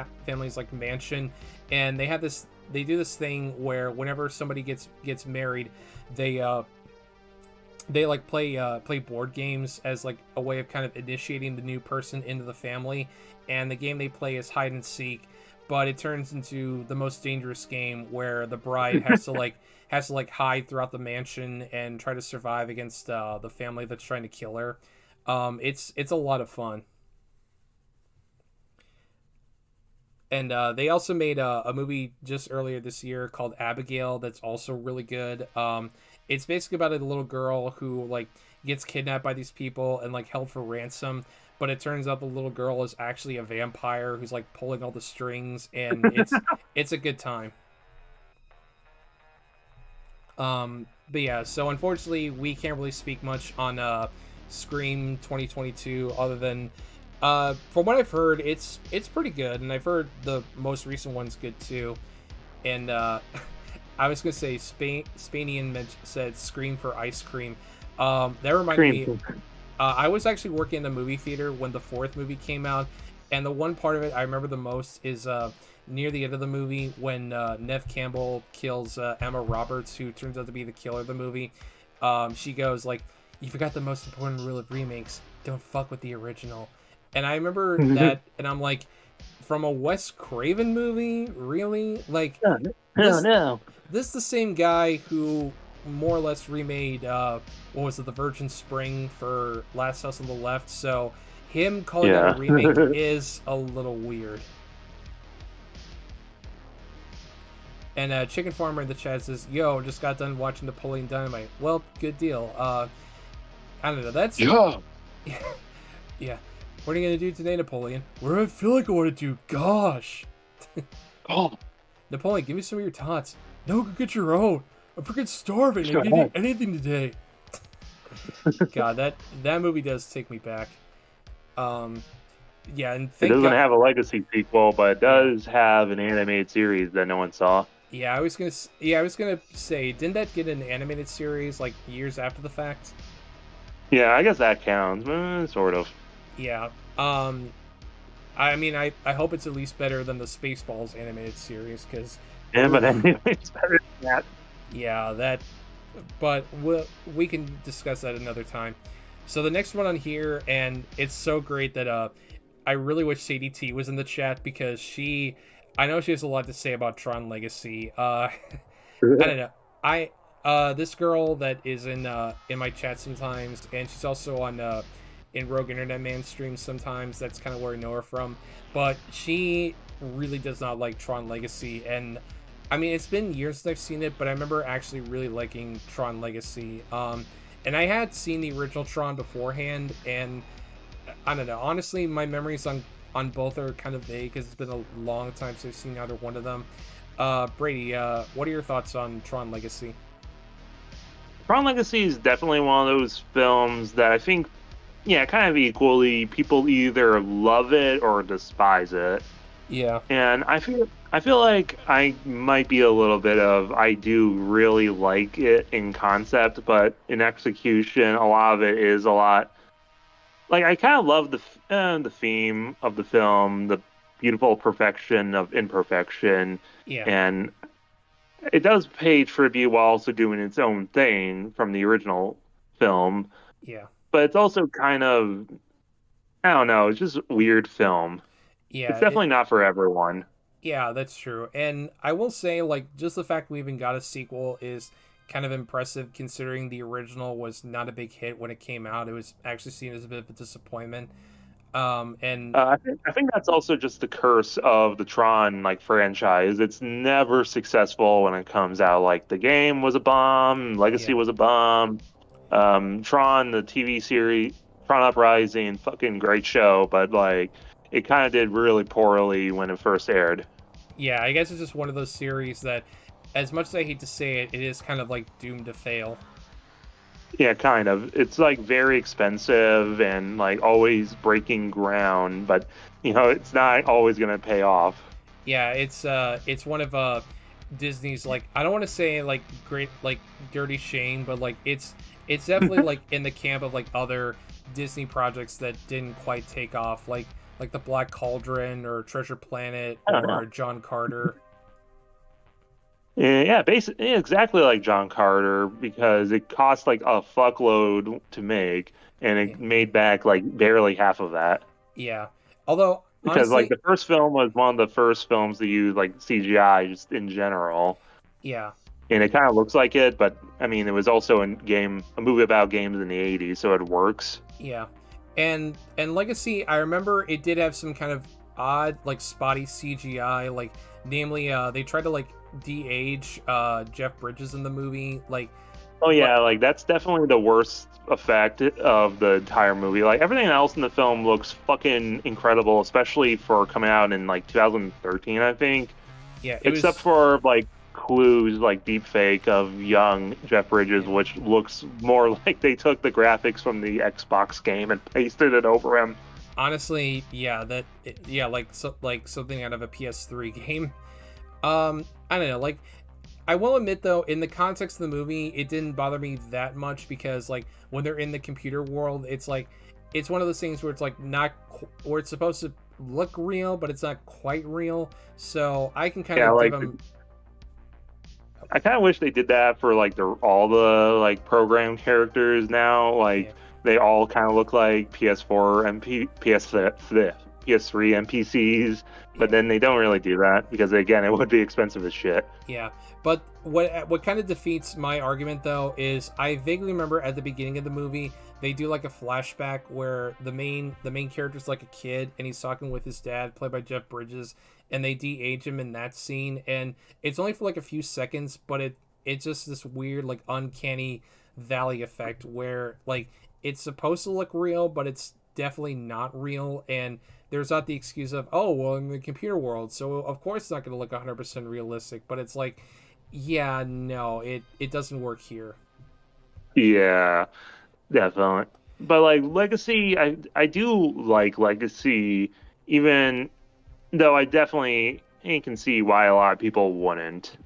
like mansion, and they do this thing where whenever somebody gets married, they like play board games as like a way of kind of initiating the new person into the family, and the game they play is hide and seek, but it turns into the most dangerous game where the bride has to hide throughout the mansion and try to survive against the family that's trying to kill her. It's a lot of fun. And they also made a movie just earlier this year called Abigail that's also really good. It's basically about a little girl who like gets kidnapped by these people and like held for ransom, but it turns out the little girl is actually a vampire who's like pulling all the strings, and it's a good time. But yeah, so unfortunately we can't really speak much on Scream 2022 other than from what I've heard, it's pretty good, and I've heard the most recent one's good too. And I was gonna say Spanian said "Scream for ice cream." That reminded me. I was actually working in the movie theater when the fourth movie came out, and the one part of it I remember the most is near the end of the movie when Neve Campbell kills Emma Roberts, who turns out to be the killer of the movie. She goes like, "You forgot the most important rule of remakes: don't fuck with the original." And I remember that, and I'm like, from a Wes Craven movie, really? Like, No. This is the same guy who more or less remade, what was it, The Virgin Spring for Last House on the Left. So him calling that a remake is a little weird. And Chicken Farmer in the chat says, "Yo, just got done watching Napoleon Dynamite." Well, good deal. I don't know. That's yeah. Yeah. What are you gonna do today, Napoleon? What do I feel like I want to do? Gosh. Oh. Napoleon, give me some of your tots. No, go get your own. I'm freaking starving. I didn't eat anything today. God, that movie does take me back. Yeah, and it doesn't have a legacy sequel, but it does have an animated series that no one saw. Yeah, I was gonna say, didn't that get an animated series like years after the fact? Yeah, I guess that counts, sort of. Yeah. I mean, I hope it's at least better than the Spaceballs animated series, because... Yeah, but anyway, it's better than that. Yeah, but we can discuss that another time. So the next one on here, and it's so great that I really wish Sadie T was in the chat, because I know she has a lot to say about Tron Legacy. I don't know. This girl that is in my chat sometimes, and she's also on in Rogue Internet Man streams sometimes. That's kind of where I know her from. But she really does not like Tron Legacy, and I mean, it's been years since I've seen it, but I remember actually really liking Tron Legacy. And I had seen the original Tron beforehand, and I don't know. Honestly, my memories on both are kind of vague because it's been a long time since I've seen either one of them. Brady, what are your thoughts on Tron Legacy? Tron Legacy is definitely one of those films that I think yeah, kind of equally. People either love it or despise it. Yeah. And I feel like I might be a little bit of I do really like it in concept, but in execution, a lot of it is a lot like I kind of love the theme of the film, the beautiful perfection of imperfection, Yeah. and it does pay tribute while also doing its own thing from the original film. Yeah. But it's also kind of I don't know, it's just a weird film. It's Yeah. definitely not for everyone. Yeah, that's true. And I will say, like, just the fact we even got a sequel is kind of impressive considering the original was not a big hit when it came out. It was actually seen as a bit of a disappointment. And I think that's also just the curse of the Tron like franchise. It's never successful when it comes out. Like the game was a bomb, Legacy yeah, was a bomb. Tron, the TV series, Tron Uprising, fucking great show, but like it kind of did really poorly when it first aired. yeah, I guess it's just one of those series that, as much as I hate to say it, it is kind of like doomed to fail. Yeah, kind of. It's like very expensive and like always breaking ground, but it's not always gonna pay off. Yeah, it's one of Disney's, like, I don't want to say like great like dirty shame, but like it's definitely like in the camp of like other Disney projects that didn't quite take off, like the Black Cauldron or Treasure Planet I don't know. or John Carter. Yeah, basically exactly like John Carter because it cost like a fuckload to make and Yeah. it made back like barely half of that. Yeah. Although Because like honestly, the first film was one of the first films to use like CGI just in general. yeah. And it kind of looks like it, but I mean it was also a movie about games in the 80s, so it works. Yeah. And Legacy, I remember it did have some kind of odd, like spotty CGI, like namely they tried to like de-age Jeff Bridges in the movie, like, Oh but yeah, like that's definitely the worst effect of the entire movie. Like everything else in the film looks fucking incredible, especially for coming out in like 2013, I think. yeah, it Except was, for like Clue's like deep fake of young Jeff Bridges, yeah. which looks more like they took the graphics from the Xbox game and pasted it over him. Honestly, yeah, yeah, like like something out of a PS3 game. I don't know, like, I will admit though, in the context of the movie, it didn't bother me that much because like when they're in the computer world, it's like it's one of those things where it's like not where it's supposed to look real, but it's not quite real. So I can kind Yeah, of give like them, I kind of wish they did that for like all the like program characters now. yeah, Like they all kind of look like PS4 and PS3 NPCs, but yeah. then they don't really do that because again, it would be expensive as shit. Yeah, but what kind of defeats my argument though is I vaguely remember at the beginning of the movie they do like a flashback where the main character's like a kid and he's talking with his dad, played by Jeff Bridges, and they de-age him in that scene, and it's only for like a few seconds, but it's just this weird like uncanny valley effect where like it's supposed to look real, but it's definitely not real, and there's not the excuse of, oh well, in the computer world, so of course it's not going to look 100% realistic, but it's like, yeah, no, it doesn't work here. Yeah, definitely. But like Legacy, I do like Legacy, even though I definitely can see why a lot of people wouldn't.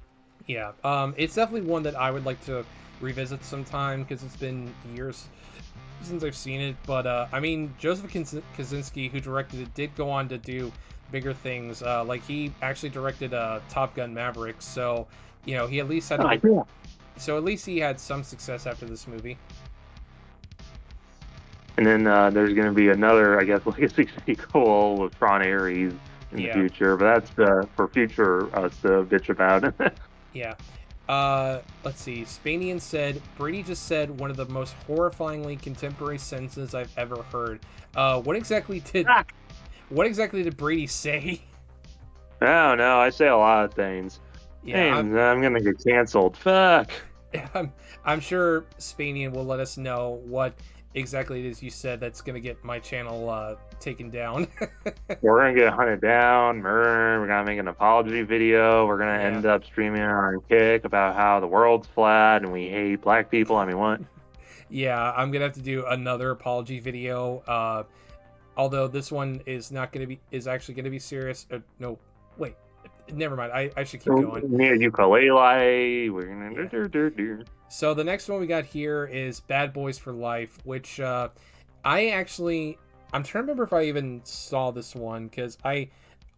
Yeah, it's definitely one that I would like to revisit sometime because it's been years since I've seen it. But I mean, Joseph Kaczynski, who directed it, did go on to do bigger things. Like he actually directed Top Gun Maverick, so he at least had Oh, a good. yeah. So at least he had some success after this movie. And then there's going to be another, I guess, Legacy sequel with Ron Ares in the Yeah, future, but that's for future us to bitch about. yeah. Let's see. Spanian said, Brady just said one of the most horrifyingly contemporary sentences I've ever heard. What exactly did Fuck. what exactly did Brady say? Oh no, I say a lot of things. Yeah, And I'm gonna get canceled. Fuck. I'm sure Spanian will let us know what exactly it is you said that's gonna get my channel taken down. We're gonna get hunted down, murdered. We're gonna make an apology video. We're gonna Yeah. end up streaming on Kick about how the world's flat and we hate black people. I mean, what? Yeah, I'm gonna have to do another apology video. Although this one is not gonna be is actually gonna be serious. No, wait, never mind. I should keep going. Near ukulele. We're gonna Yeah. do. So the next one we got here is Bad Boys for Life, which I actually I'm trying to remember if I even saw this one because I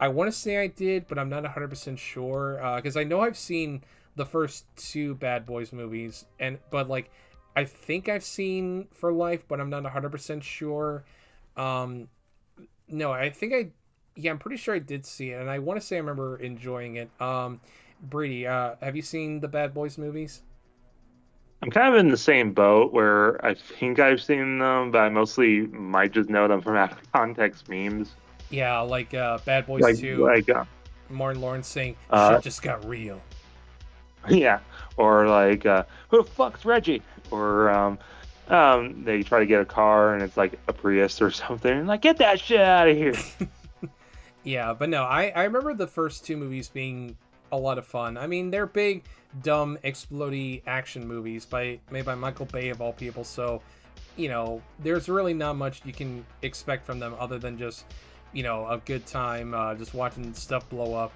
want to say I did, but I'm not 100% sure because I know I've seen the first two Bad Boys movies, but like I think I've seen For Life, but I'm not 100% sure. Um, no, yeah, I'm pretty sure I did see it, and I want to say I remember enjoying it. Brady, have you seen the Bad Boys movies? I'm kind of in the same boat where I think I've seen them, but I mostly might just know them from out of context memes. Yeah, like Bad Boys Like 2, like Martin Lawrence saying, uh shit just got real. yeah, or like who the fuck's Reggie? Or they try to get a car and it's like a Prius or something. And like, get that shit out of here. Yeah, but no, I remember the first two movies being a lot of fun. I mean, they're big, dumb, explodey action movies made by Michael Bay of all people, so, you know, there's really not much you can expect from them other than just, you know, a good time, just watching stuff blow up.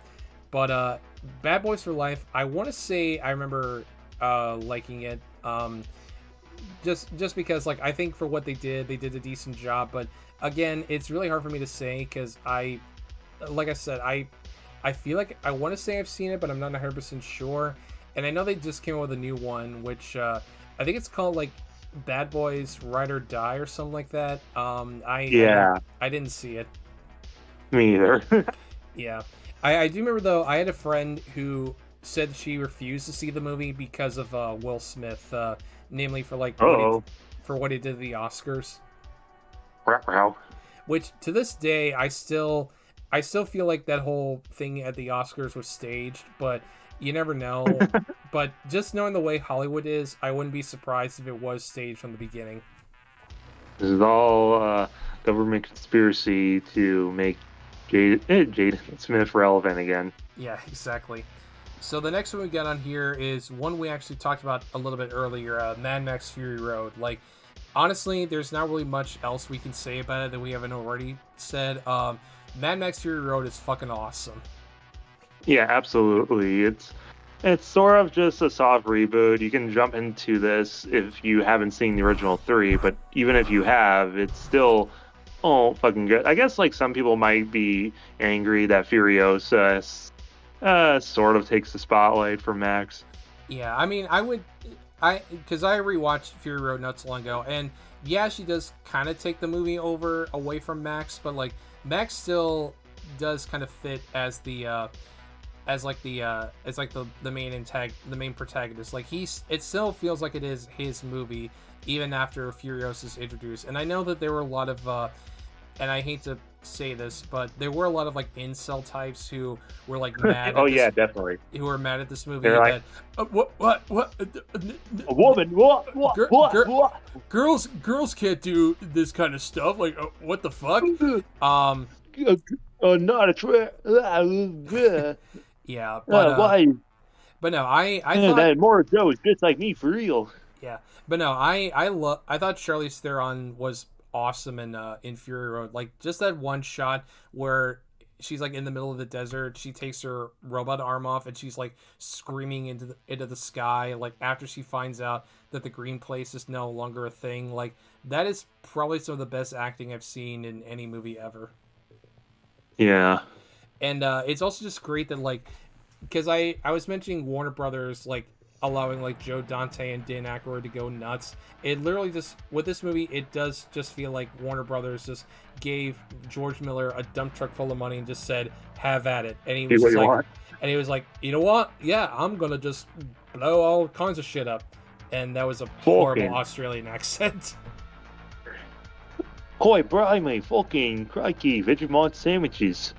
But Bad Boys for Life, I want to say I remember liking it. Just because, like, I think for what they did a decent job. But again, it's really hard for me to say because like I said, I feel like I want to say I've seen it, but I'm not 100% sure. And I know they just came out with a new one, which I think it's called like Bad Boys Ride or Die or something like that. I didn't see it. Me either. Yeah, I do remember though. I had a friend who said she refused to see the movie because of Will Smith, namely for like for what he did at the Oscars. Which to this day, I still feel like that whole thing at the Oscars was staged, but you never know. But just knowing the way Hollywood is, I wouldn't be surprised if it was staged from the beginning. This is all government conspiracy to make Jaden Smith relevant again. Yeah, exactly. So the next one we got on here is one we actually talked about a little bit earlier, Mad Max Fury Road. Like, honestly, there's not really much else we can say about it that we haven't already said. Mad Max Fury Road is fucking awesome. Yeah, absolutely. It's sort of just a soft reboot. You can jump into this if you haven't seen the original three, but even if you have, it's still fucking good. I guess like some people might be angry that Furiosa sort of takes the spotlight from Max. Yeah, I mean, because I rewatched Fury Road not so long ago, and yeah, she does kind of take the movie away from Max, but like Max still does kind of fit as the main protagonist. Like it still feels like it is his movie even after Furiosa is introduced. And I know that there were a lot of and I hate to say this, but there were a lot of like incel types who were like mad. Definitely. Who were mad at this movie. They're like, what? A woman? What? Girls can't do this kind of stuff. Like, what the fuck? Not a trip. Yeah, but why? But no, I thought that more Joe is just like me for real. Yeah, but no, I thought Charlize Theron was awesome in Fury Road. Like just that one shot where she's like in the middle of the desert, she takes her robot arm off and she's like screaming into the sky. Like after she finds out that the green place is no longer a thing. Like that is probably some of the best acting I've seen in any movie ever. Yeah. And it's also just great that like, because I was mentioning Warner Brothers like allowing like Joe Dante and Dan Aykroyd to go nuts. It literally just with this movie, it does just feel like Warner Brothers just gave George Miller a dump truck full of money and just said, "Have at it." And he was he was like, "You know what? Yeah, I'm gonna just blow all kinds of shit up." And that was a horrible Australian accent. Koi, buy me fucking crikey Vegemite sandwiches.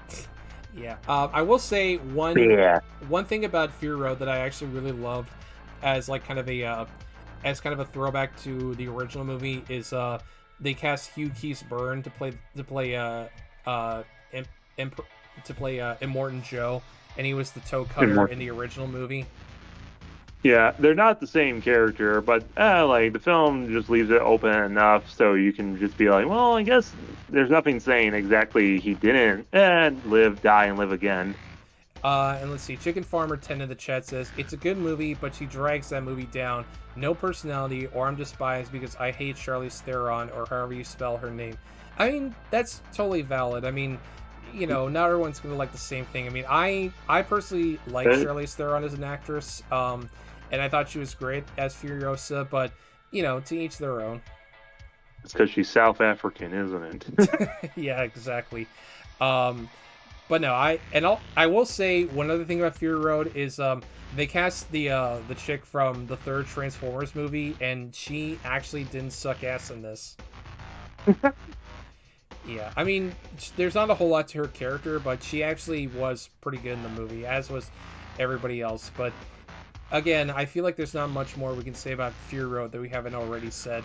Yeah, I will say one thing about Fury Road that I actually really loved as like kind of a throwback to the original movie is they cast Hugh Keith-Byrne to play Immortan Joe, and he was the toe cutter in the original movie. Yeah, they're not the same character, but like the film just leaves it open enough so you can just be like, well, I guess there's nothing saying exactly he didn't live, die, and live again. And let's see, Chicken Farmer 10 in the chat says, it's a good movie, but she drags that movie down. No personality, or I'm just biased because I hate Charlize Theron, or however you spell her name. I mean, that's totally valid. I mean, you know, not everyone's going to like the same thing. I mean, I personally like Uh, Charlize Theron as an actress, and I thought she was great as Furiosa, but, you know, to each their own. It's because she's South African, isn't it? Yeah, exactly. Um, But no, I will say one other thing about Fury Road is they cast the chick from the third Transformers movie, and she actually didn't suck ass in this. Yeah, I mean, there's not a whole lot to her character, but she actually was pretty good in the movie, as was everybody else. But again, I feel like there's not much more we can say about Fury Road that we haven't already said.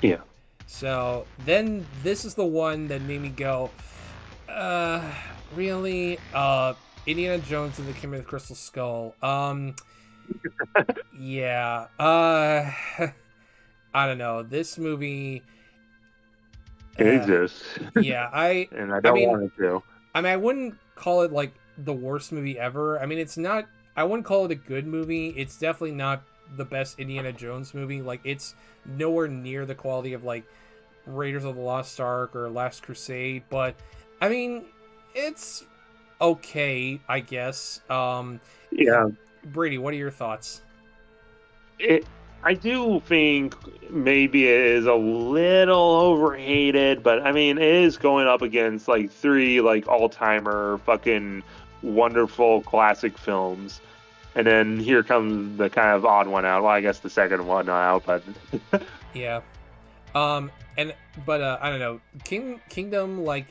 Yeah. So then this is the one that made me go, really? Indiana Jones and the Kingdom of the Crystal Skull. Yeah. I don't know. This movie. It exists, Yeah, and I don't want it to. I mean, I wouldn't call it like the worst movie ever. I mean, it's not. I wouldn't call it a good movie. It's definitely not the best Indiana Jones movie. Like, it's nowhere near the quality of like Raiders of the Lost Ark or Last Crusade. But I mean, it's okay, I guess. Yeah. Brady, what are your thoughts? I do think maybe it is a little overhated, but I mean, it is going up against like three like all-timer fucking wonderful classic films. And then here comes the kind of odd one out. Well, I guess the second one out, but Yeah. But I don't know. Kingdom, like,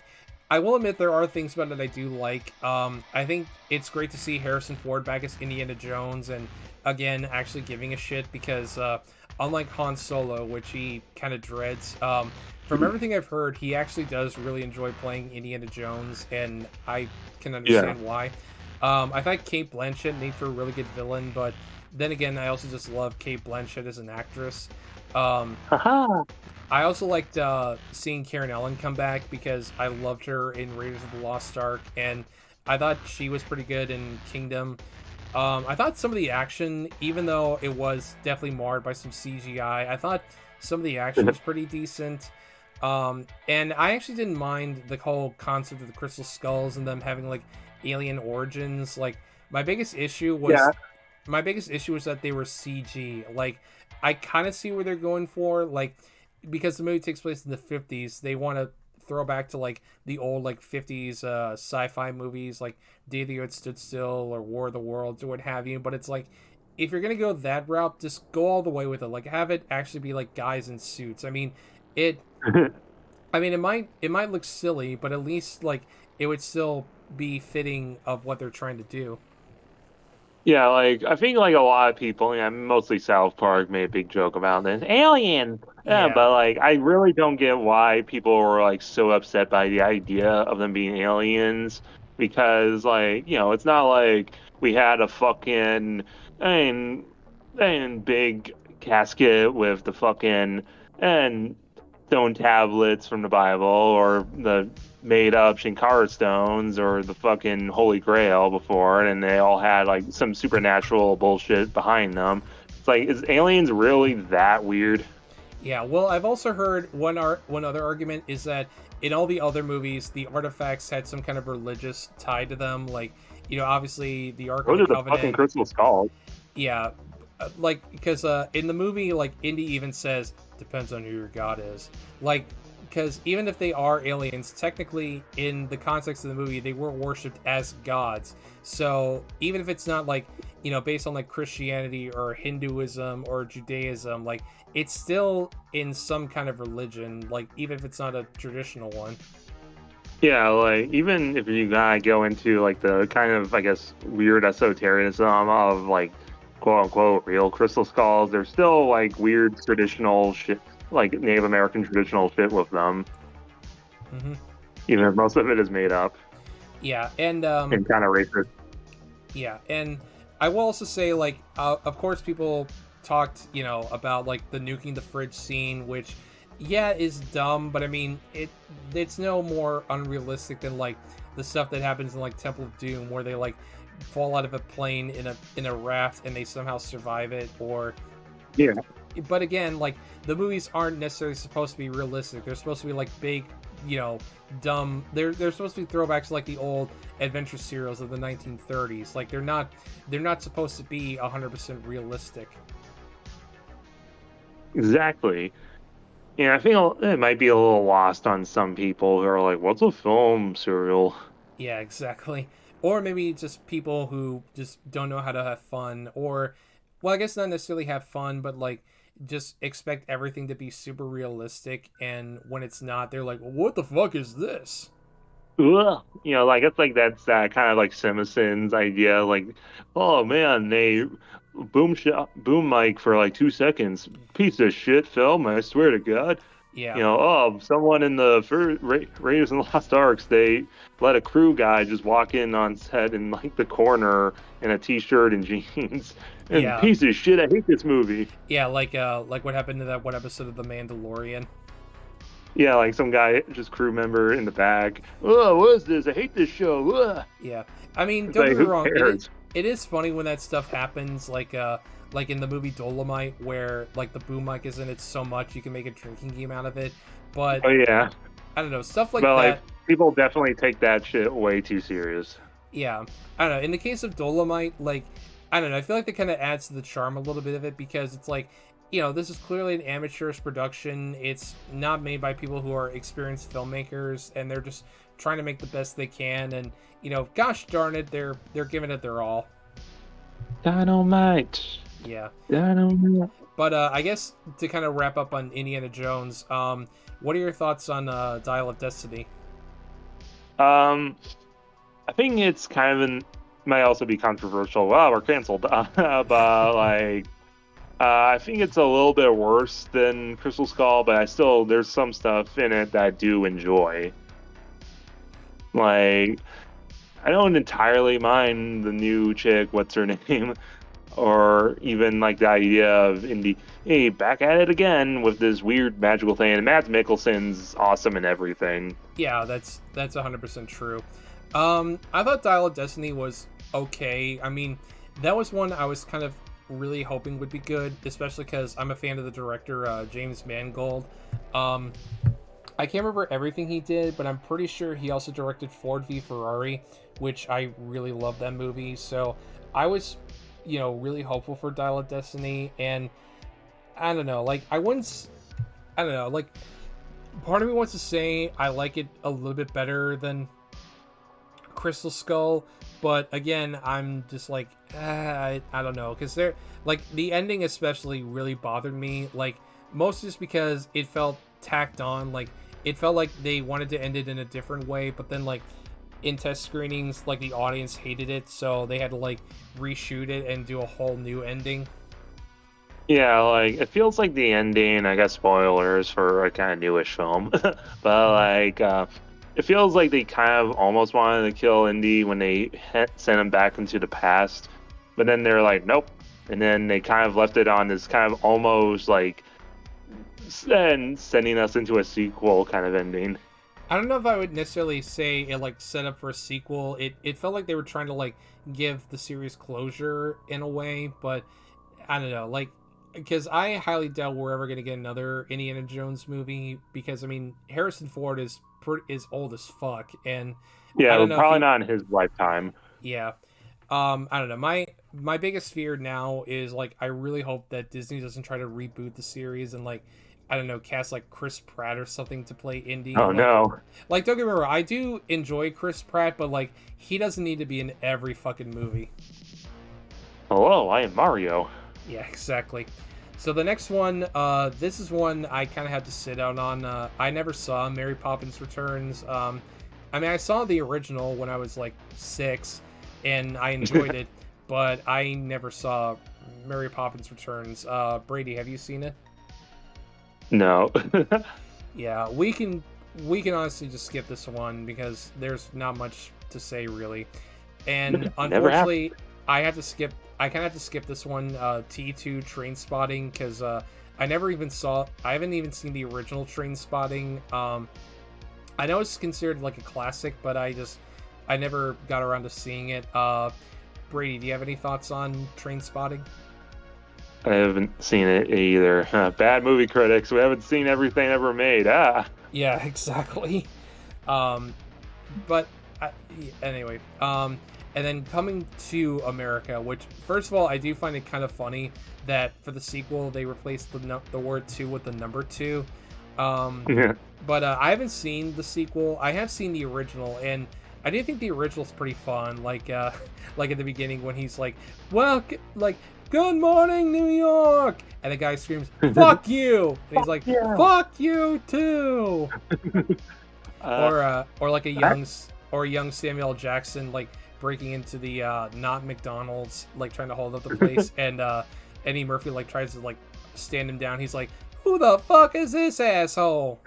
I will admit there are things about it I do like. I think it's great to see Harrison Ford back as Indiana Jones, and again, actually giving a shit, because unlike Han Solo, which he kind of dreads, from everything I've heard, he actually does really enjoy playing Indiana Jones, and I can understand why. I thought Kate Blanchett made for a really good villain, but then again, I also just love Kate Blanchett as an actress. I also liked seeing Karen Ellen come back, because I loved her in Raiders of the Lost Ark, and I thought she was pretty good in Kingdom. I thought some of the action, even though it was definitely marred by some CGI, I thought some of the action was pretty decent. And I actually didn't mind the whole concept of the Crystal Skulls and them having like alien origins. Like, my biggest issue was that they were CG. Like, I kind of see where they're going for, like, because the movie takes place in the 50s, they want to throw back to like the old like 50s sci-fi movies like Day the Earth Stood Still or War of the Worlds or what have you. But it's like, if you're gonna go that route, just go all the way with it. Like, have it actually be like guys in suits. I mean, it might look silly, but at least like it would still be fitting of what they're trying to do. Yeah, like I think like a lot of people, mostly South Park made a big joke about this alien. Yeah, Yeah. but like I really don't get why people were like so upset by the idea of them being aliens, because like, it's not like we had a fucking and big casket with the fucking and stone tablets from the Bible or the made up Shankara stones or the fucking Holy Grail before, and they all had like some supernatural bullshit behind them. It's like, is aliens really that weird? Yeah, well, I've also heard one other argument is that in all the other movies, the artifacts had some kind of religious tie to them. Like, obviously the Ark of Those the are the fucking Covenant. crystal skulls. Yeah, like, because in the movie, like, Indy even says, depends on who your god is. Like, because even if they are aliens, technically in the context of the movie, they were worshipped as gods. So even if it's not like, based on like Christianity or Hinduism or Judaism, like, it's still in some kind of religion, like, even if it's not a traditional one. Yeah, like even if you gotta go into like the kind of, I guess, weird esotericism of like quote unquote real crystal skulls, there's still like weird traditional shit, like Native American traditional shit with them. Mm-hmm. Even if most of it is made up. Yeah, and And kind of racist. yeah, and I will also say, like, of course, people talked, about like the nuking the fridge scene, which, yeah, is dumb, but I mean, it's no more unrealistic than like the stuff that happens in like Temple of Doom, where they like fall out of a plane in a raft and they somehow survive it, or Yeah. but again, like the movies aren't necessarily supposed to be realistic. They're supposed to be like big, dumb. They're supposed to be throwbacks to like the old adventure serials of the 1930s. Like they're not supposed to be 100% realistic. Exactly. Yeah, I feel it might be a little lost on some people who are like, "What's a film serial?" Yeah, exactly. Or maybe just people who just don't know how to have fun, or, well, I guess not necessarily have fun, but like just expect everything to be super realistic, and when it's not, they're like, "What the fuck is this?" Ugh. Like it's like that's that kind of like Simpsons idea, like, oh man, they boom mic for like 2 seconds, piece of shit film, I swear to God. Yeah, Someone in the Raiders and the Lost Arks, they let a crew guy just walk in on set in like the corner in a t-shirt and jeans. And yeah, piece of shit, I hate this movie. yeah. Like what happened to that one episode of The Mandalorian. Yeah, like some guy, just crew member in the back. Oh, what is this? I hate this show. Ugh. Yeah, I mean, It's don't like, get me who wrong. cares? It is funny when that stuff happens, like in the movie Dolomite, where like the boom mic is in it so much you can make a drinking game out of it. But Oh yeah, I don't know, stuff like but that. like people definitely take that shit way too serious. Yeah, I don't know. In the case of Dolomite, like, I don't know. I feel like that kind of adds to the charm a little bit of it, because it's like, this is clearly an amateurish production. It's not made by people who are experienced filmmakers, and they're just trying to make the best they can. And gosh darn it, they're giving it their all. Dynamite. Yeah. Dynamite. But I guess to kind of wrap up on Indiana Jones, what are your thoughts on Dial of Destiny? I think it's kind of might also be controversial. Wow, we're canceled. But like, I think it's a little bit worse than Crystal Skull, but there's some stuff in it that I do enjoy. Like, I don't entirely mind the new chick, what's her name, or even like the idea of Indy, hey, back at it again with this weird magical thing. And Mads Mikkelsen's awesome in everything. Yeah, that's 100% true. I thought Dial of Destiny was okay. I mean, that was one I was kind of really hoping would be good, especially because I'm a fan of the director, James Mangold. I can't remember everything he did, but I'm pretty sure he also directed Ford v Ferrari, which I really love that movie. So I was, really hopeful for Dial of Destiny, and I don't know, like I don't know, like part of me wants to say I like it a little bit better than Crystal Skull, but again, I'm just like, I don't know, because they're like the ending especially really bothered me, like mostly just because it felt tacked on, like it felt like they wanted to end it in a different way, but then like in test screenings, like the audience hated it, so they had to like reshoot it and do a whole new ending. Yeah, like it feels like the ending, I guess spoilers for a kind of newish film, but like it feels like they kind of almost wanted to kill Indy when they sent him back into the past, but then they're like, nope, and then they kind of left it on this kind of almost like sending us into a sequel kind of ending. I don't know if I would necessarily say it like set up for a sequel. It felt like they were trying to like give the series closure in a way, but I don't know, like because I highly doubt we're ever going to get another Indiana Jones movie, because I mean Harrison Ford is old as fuck, and I Yeah, don't know if probably he, not in his lifetime. yeah. I don't know. My biggest fear now is like I really hope that Disney doesn't try to reboot the series and like I don't know, cast like Chris Pratt or something to play Indy. Oh no. Like don't get me wrong, I do enjoy Chris Pratt, but like he doesn't need to be in every fucking movie. Hello, I am Mario. Yeah, exactly. So the next one, this is one I kind of had to sit out on. I never saw Mary Poppins Returns. I mean, I saw the original when I was like 6, and I enjoyed it, but I never saw Mary Poppins Returns. Brady, have you seen it? No. Yeah, we can honestly just skip this one because there's not much to say really. And Never unfortunately, I had to skip. I kind of had to skip this one, T2 Train Spotting, because I never even saw. I haven't even seen the original Train Spotting. I know it's considered like a classic, but I never got around to seeing it. Brady, do you have any thoughts on Train Spotting? I haven't seen it either. Bad movie critics. We haven't seen everything ever made. Ah. Yeah, exactly. But anyway, and then coming to America, which first of all, I do find it kind of funny that for the sequel they replaced the word two with the number two. Yeah. But I haven't seen the sequel. I have seen the original, and I do think the original's pretty fun. Like like at the beginning when he's like, "Well, like, good morning, New York," and the guy screams, "Fuck you!" And he's like, yeah. "Fuck you too!" Or like a young Samuel L. Jackson like breaking into the not McDonald's, like trying to hold up the place, and Eddie Murphy like tries to like stand him down. He's like, "Who the fuck is this asshole?"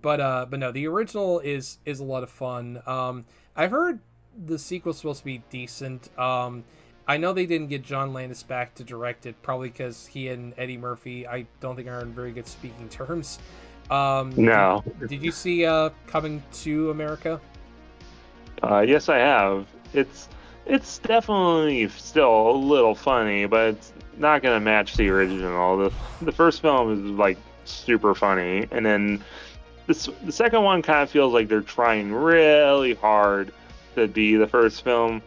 But no, the original is a lot of fun. I've heard the sequel's supposed to be decent. I know they didn't get John Landis back to direct it, probably because he and Eddie Murphy, I don't think, are in very good speaking terms. No. Did you see Coming to America? Yes, I have. It's definitely still a little funny, but it's not gonna match the original. The first film is like super funny, and then the second one kind of feels like they're trying really hard to be the first film.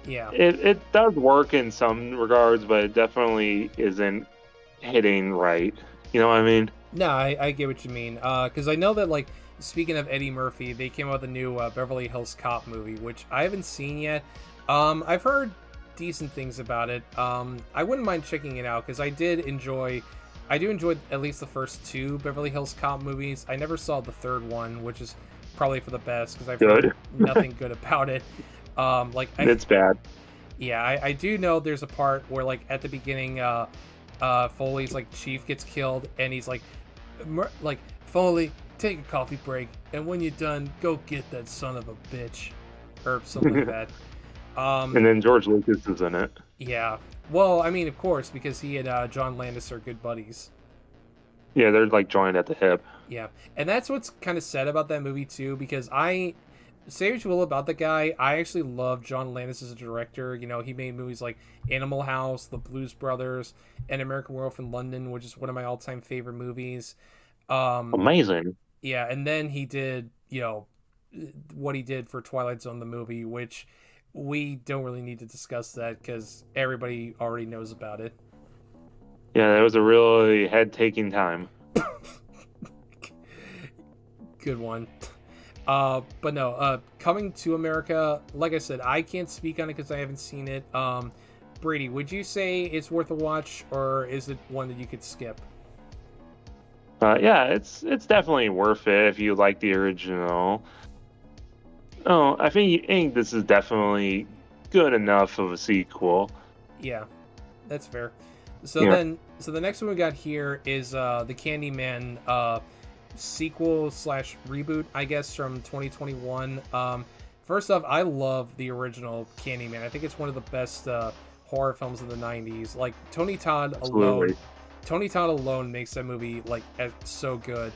Yeah. It does work in some regards, but it definitely isn't hitting right. You know what I mean? No, I get what you mean. Because I know that, like, speaking of Eddie Murphy, they came out with a new Beverly Hills Cop movie, which I haven't seen yet. I've heard decent things about it. I wouldn't mind checking it out because I do enjoy at least the first two Beverly Hills Cop movies. I never saw the third one, which is probably for the best because I've heard nothing good about it. It's bad. Yeah, I do know there's a part where, like, at the beginning, Foley's like chief gets killed, and he's like, Foley, take a coffee break, and when you're done, go get that son of a bitch, or something like that. And then George Lucas is in it. Yeah. Well, I mean, of course, because he and John Landis are good buddies. Yeah, they're like joined at the hip. Yeah, and that's what's kind of sad about that movie too, because say what you will about the guy, I actually love John Landis as a director. You know, he made movies like Animal House, The Blues Brothers, and American Werewolf in London, which is one of my all-time favorite movies. Amazing. Yeah, and then he did, you know, what he did for Twilight Zone, the movie, which we don't really need to discuss that because everybody already knows about it. Yeah, that was a really head-taking time. Good one. But no, Coming to America, like I said, I can't speak on it because I haven't seen it. Brady, would you say it's worth a watch, or is it one that you could skip? Yeah, it's definitely worth it if you like the original. Oh, I think this is definitely good enough of a sequel. Yeah, that's fair. So the next one we got here is the Candyman sequel / reboot, I guess, from 2021. First off, I love the original Candyman. I think it's one of the best horror films of the 90s. Like, Tony Todd alone makes that movie like so good.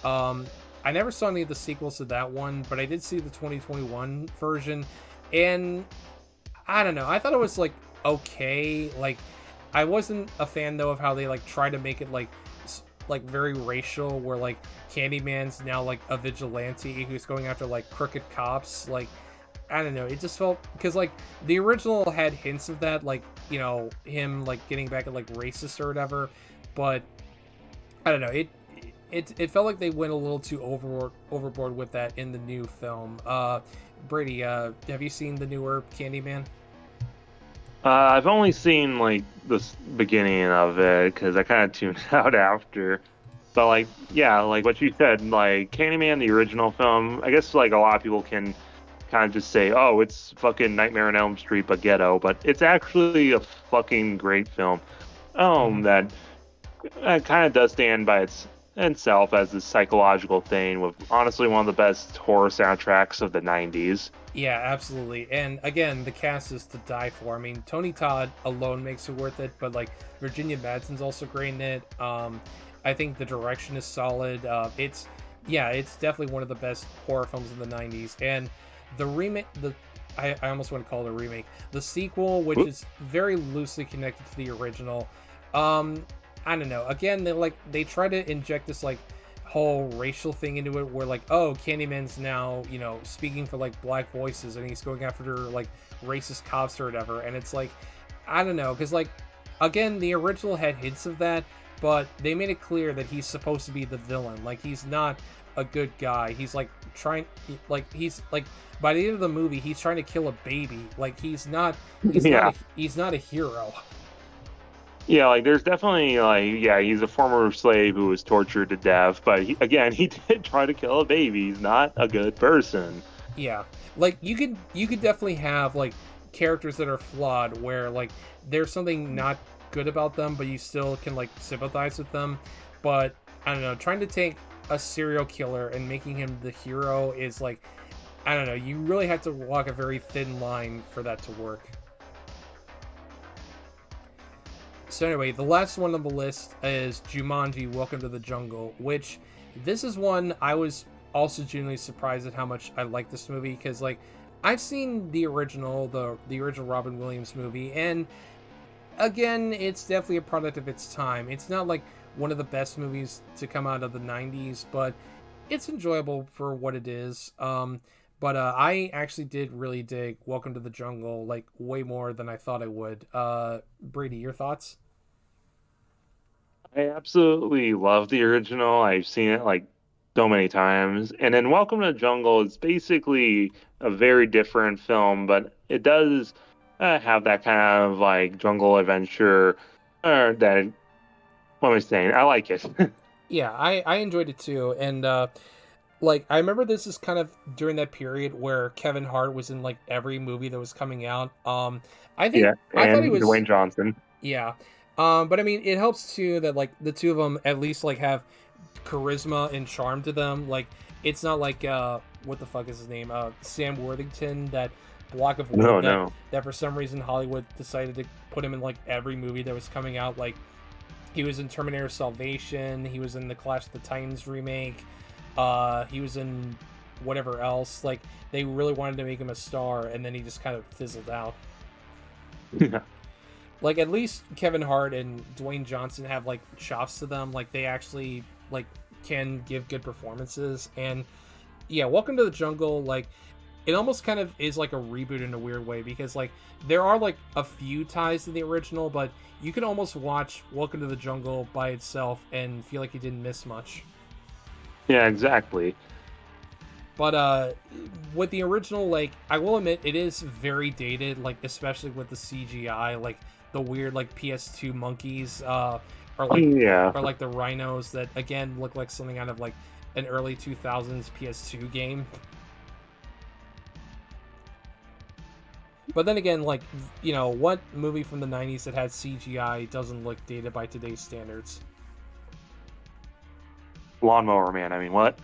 I never saw any of the sequels to that one, but I did see the 2021 version, and I don't know, I thought it was like okay. Like, I wasn't a fan though of how they like try to make it like very racial, where like Candyman's now like a vigilante who's going after like crooked cops. Like, I don't know, it just felt, because like the original had hints of that, like, you know, him like getting back at like racist or whatever, but I don't know, it felt like they went a little too overboard with that in the new film. Brady, have you seen the newer Candyman? I've only seen like the beginning of it because I kind of tuned out after. But like, yeah, like what you said, like Candyman, the original film, I guess like a lot of people can kind of just say, oh, it's fucking Nightmare on Elm Street but ghetto, but it's actually a fucking great film. That kind of does stand by itself as a psychological thing with honestly one of the best horror soundtracks of the 90s. Yeah, absolutely. And again, the cast is to die for. I mean, Tony Todd alone makes it worth it, but like Virginia Madsen's also great in it. I think the direction is solid. It's definitely one of the best horror films in the 90s. And the remake, I almost want to call it a remake. The sequel, which is very loosely connected to the original. I don't know. Again, they try to inject this like whole racial thing into it, where like, oh, Candyman's now, speaking for like black voices, and he's going after like racist cops or whatever. And it's like, I don't know, because like, again, the original had hints of that, but they made it clear that he's supposed to be the villain. Like, he's not a good guy. He's like he's like, by the end of the movie, he's trying to kill a baby. Like, he's not a hero. Yeah, like there's definitely he's a former slave who was tortured to death, but he did try to kill a baby. He's not a good person. Yeah, like you could definitely have like characters that are flawed, where like there's something not good about them, but you still can like sympathize with them. But I don't know, trying to take a serial killer and making him the hero is like, I don't know, you really have to walk a very thin line for that to work. So anyway, the last one on the list is Jumanji: Welcome to the Jungle, which this is one I was also genuinely surprised at how much I like this movie, because like I've seen the original Robin Williams movie, and again, it's definitely a product of its time. It's not like one of the best movies to come out of the 90s, but it's enjoyable for what it is. But I actually did really dig Welcome to the Jungle, like way more than I thought I would. Brady, your thoughts? I absolutely love the original. I've seen it like so many times. And then Welcome to the Jungle is basically a very different film, but it does have that kind of like jungle adventure that, what am I saying? I like it. Yeah, I enjoyed it too. And like, I remember this is kind of during that period where Kevin Hart was in like every movie that was coming out. I think I thought he was Dwayne Johnson. Yeah. But I mean, it helps too that like the two of them at least like have charisma and charm to them. Like, it's not like what the fuck is his name? Sam Worthington, that block of wood that for some reason Hollywood decided to put him in like every movie that was coming out. Like, he was in Terminator Salvation, he was in the Clash of the Titans remake, he was in whatever else. Like, they really wanted to make him a star, and then he just kind of fizzled out. Yeah. Like, at least Kevin Hart and Dwayne Johnson have like chops to them. Like, they actually like can give good performances. And yeah, Welcome to the Jungle, like, it almost kind of is like a reboot in a weird way, because like there are like a few ties to the original, but you can almost watch Welcome to the Jungle by itself and feel like you didn't miss much. Yeah, exactly. But with the original, like, I will admit it is very dated, like especially with the CGI, like the weird like PS2 monkeys, or like the rhinos that again look like something out of like an early 2000s PS2 game. But then again, like, what movie from the 90s that had CGI doesn't look dated by today's standards? Lawnmower Man, I mean, what?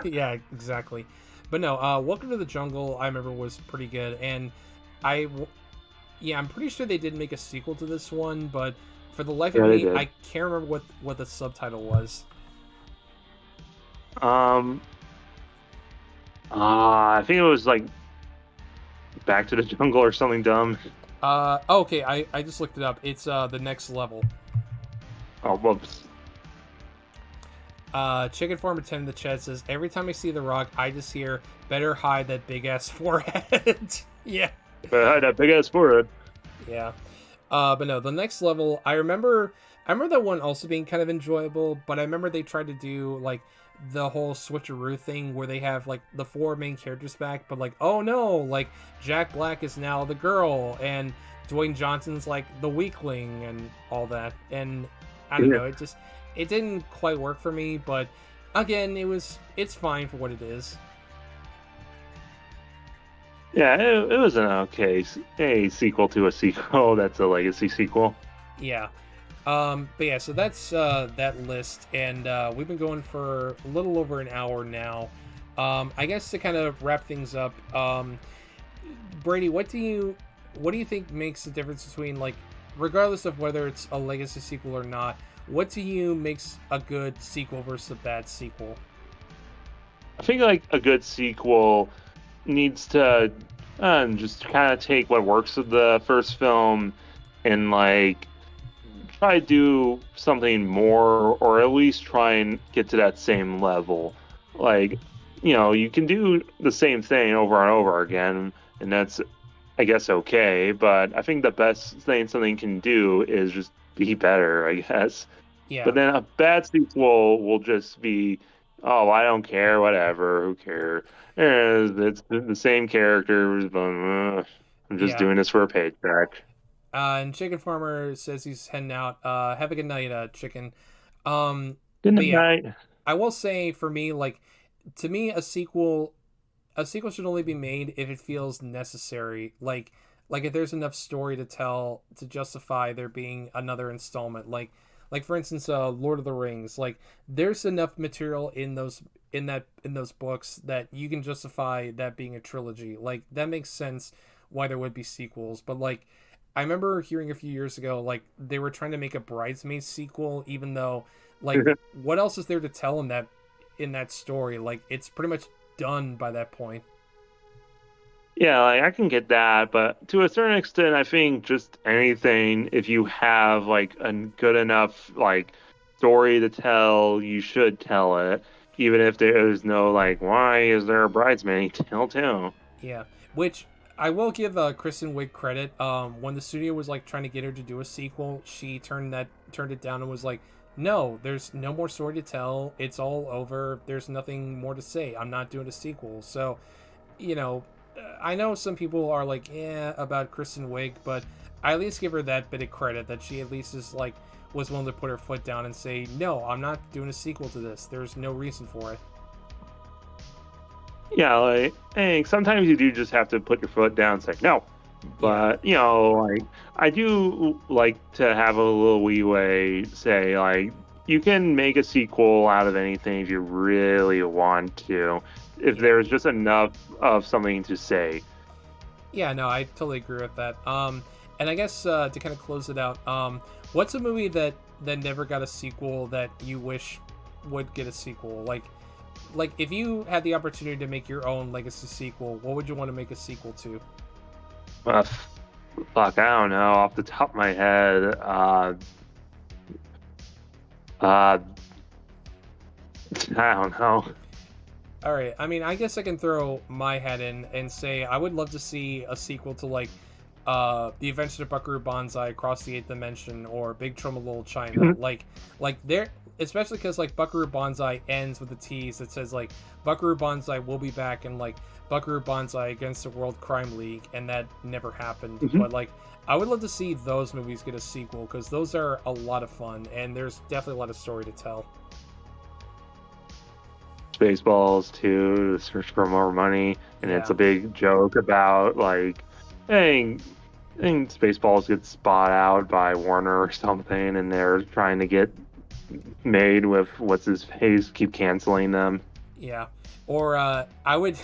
Yeah, exactly. But no, Welcome to the Jungle, I remember, was pretty good. And I'm pretty sure they did make a sequel to this one, but for the life of me, I can't remember what the subtitle was. I think it was like Back to the Jungle or something dumb. Okay, I just looked it up. It's The Next Level. Oh, whoops. Chicken Farmer 10 in the chat says, every time I see The Rock, I just hear, better hide that big ass forehead. Yeah. Better hide that big ass forehead. Yeah. But no, The Next Level, I remember that one also being kind of enjoyable, but I remember they tried to do like the whole switcheroo thing where they have like the four main characters back, but like, oh no, like Jack Black is now the girl and Dwayne Johnson's like the weakling and all that. And I don't know, it didn't quite work for me, but again, it's fine for what it is. Yeah, it was an okay sequel to a sequel that's a legacy sequel. Yeah. But yeah, so that's that list, and we've been going for a little over an hour now. I guess to kind of wrap things up, Brady, what do you think makes the difference between, like, regardless of whether it's a legacy sequel or not, what to you makes a good sequel versus a bad sequel? I think like a good sequel needs to just kind of take what works with the first film and like try to do something more, or at least try and get to that same level. Like, you can do the same thing over and over again, and that's, I guess, okay. But I think the best thing something can do is just be better, I guess. Yeah, But then a bad sequel will just be, oh, I don't care, whatever, who cares? It's the same characters, but I'm just yeah. doing this for a paycheck. And Chicken Farmer says he's heading out. Have a good night, Chicken. Um, Good but yeah, night. I will say for me, like, to me, a sequel should only be made if it feels necessary. Like if there's enough story to tell to justify there being another installment. Like for instance, Lord of the Rings. Like there's enough material in those books that you can justify that being a trilogy. Like that makes sense why there would be sequels. But like I remember hearing a few years ago, like they were trying to make a Bridesmaids sequel, even though like what else is there to tell in that story? Like it's pretty much done by that point. Yeah, like I can get that, but to a certain extent, I think just anything, if you have like a good enough like story to tell, you should tell it, even if there is no like, why is there a bridesmaid? Tell too. Yeah, which I will give Kristen Wiig credit. When the studio was like trying to get her to do a sequel, she turned it down and was like, "No, there's no more story to tell. It's all over. There's nothing more to say. I'm not doing a sequel." So, you know, I know some people are like, "Yeah," about Kristen Wiig, but I at least give her that bit of credit that she at least is like was willing to put her foot down and say, "No, I'm not doing a sequel to this. There's no reason for it." Yeah, like, hey, sometimes you do just have to put your foot down and say no. Yeah. But, like, I do like to have a little leeway, say, like, you can make a sequel out of anything if you really want to, if Yeah. there's just enough of something to say. Yeah, no, I totally agree with that. And I guess to kind of close it out, what's a movie that never got a sequel that you wish would get a sequel? Like if you had the opportunity to make your own legacy sequel, what would you want to make a sequel to? Uh, Fuck, I don't know. Off the top of my head, uh, I don't know. All right, I mean, I guess I can throw my head in and say I would love to see a sequel to like The Adventures of Buckaroo Banzai Across the Eighth Dimension or Big Trouble in Little China. Like there, especially because like Buckaroo Banzai ends with a tease that says like Buckaroo Banzai will be back and like Buckaroo Banzai against the World Crime League, and that never happened. Mhm. But like I would love to see those movies get a sequel because those are a lot of fun and there's definitely a lot of story to tell. Spaceballs too, to search for more money, and Yeah. it's a big joke about like, hey, I think Spaceballs gets bought out by Warner or something, and they're trying to get made with what's his face, keep canceling them. Yeah. Or I would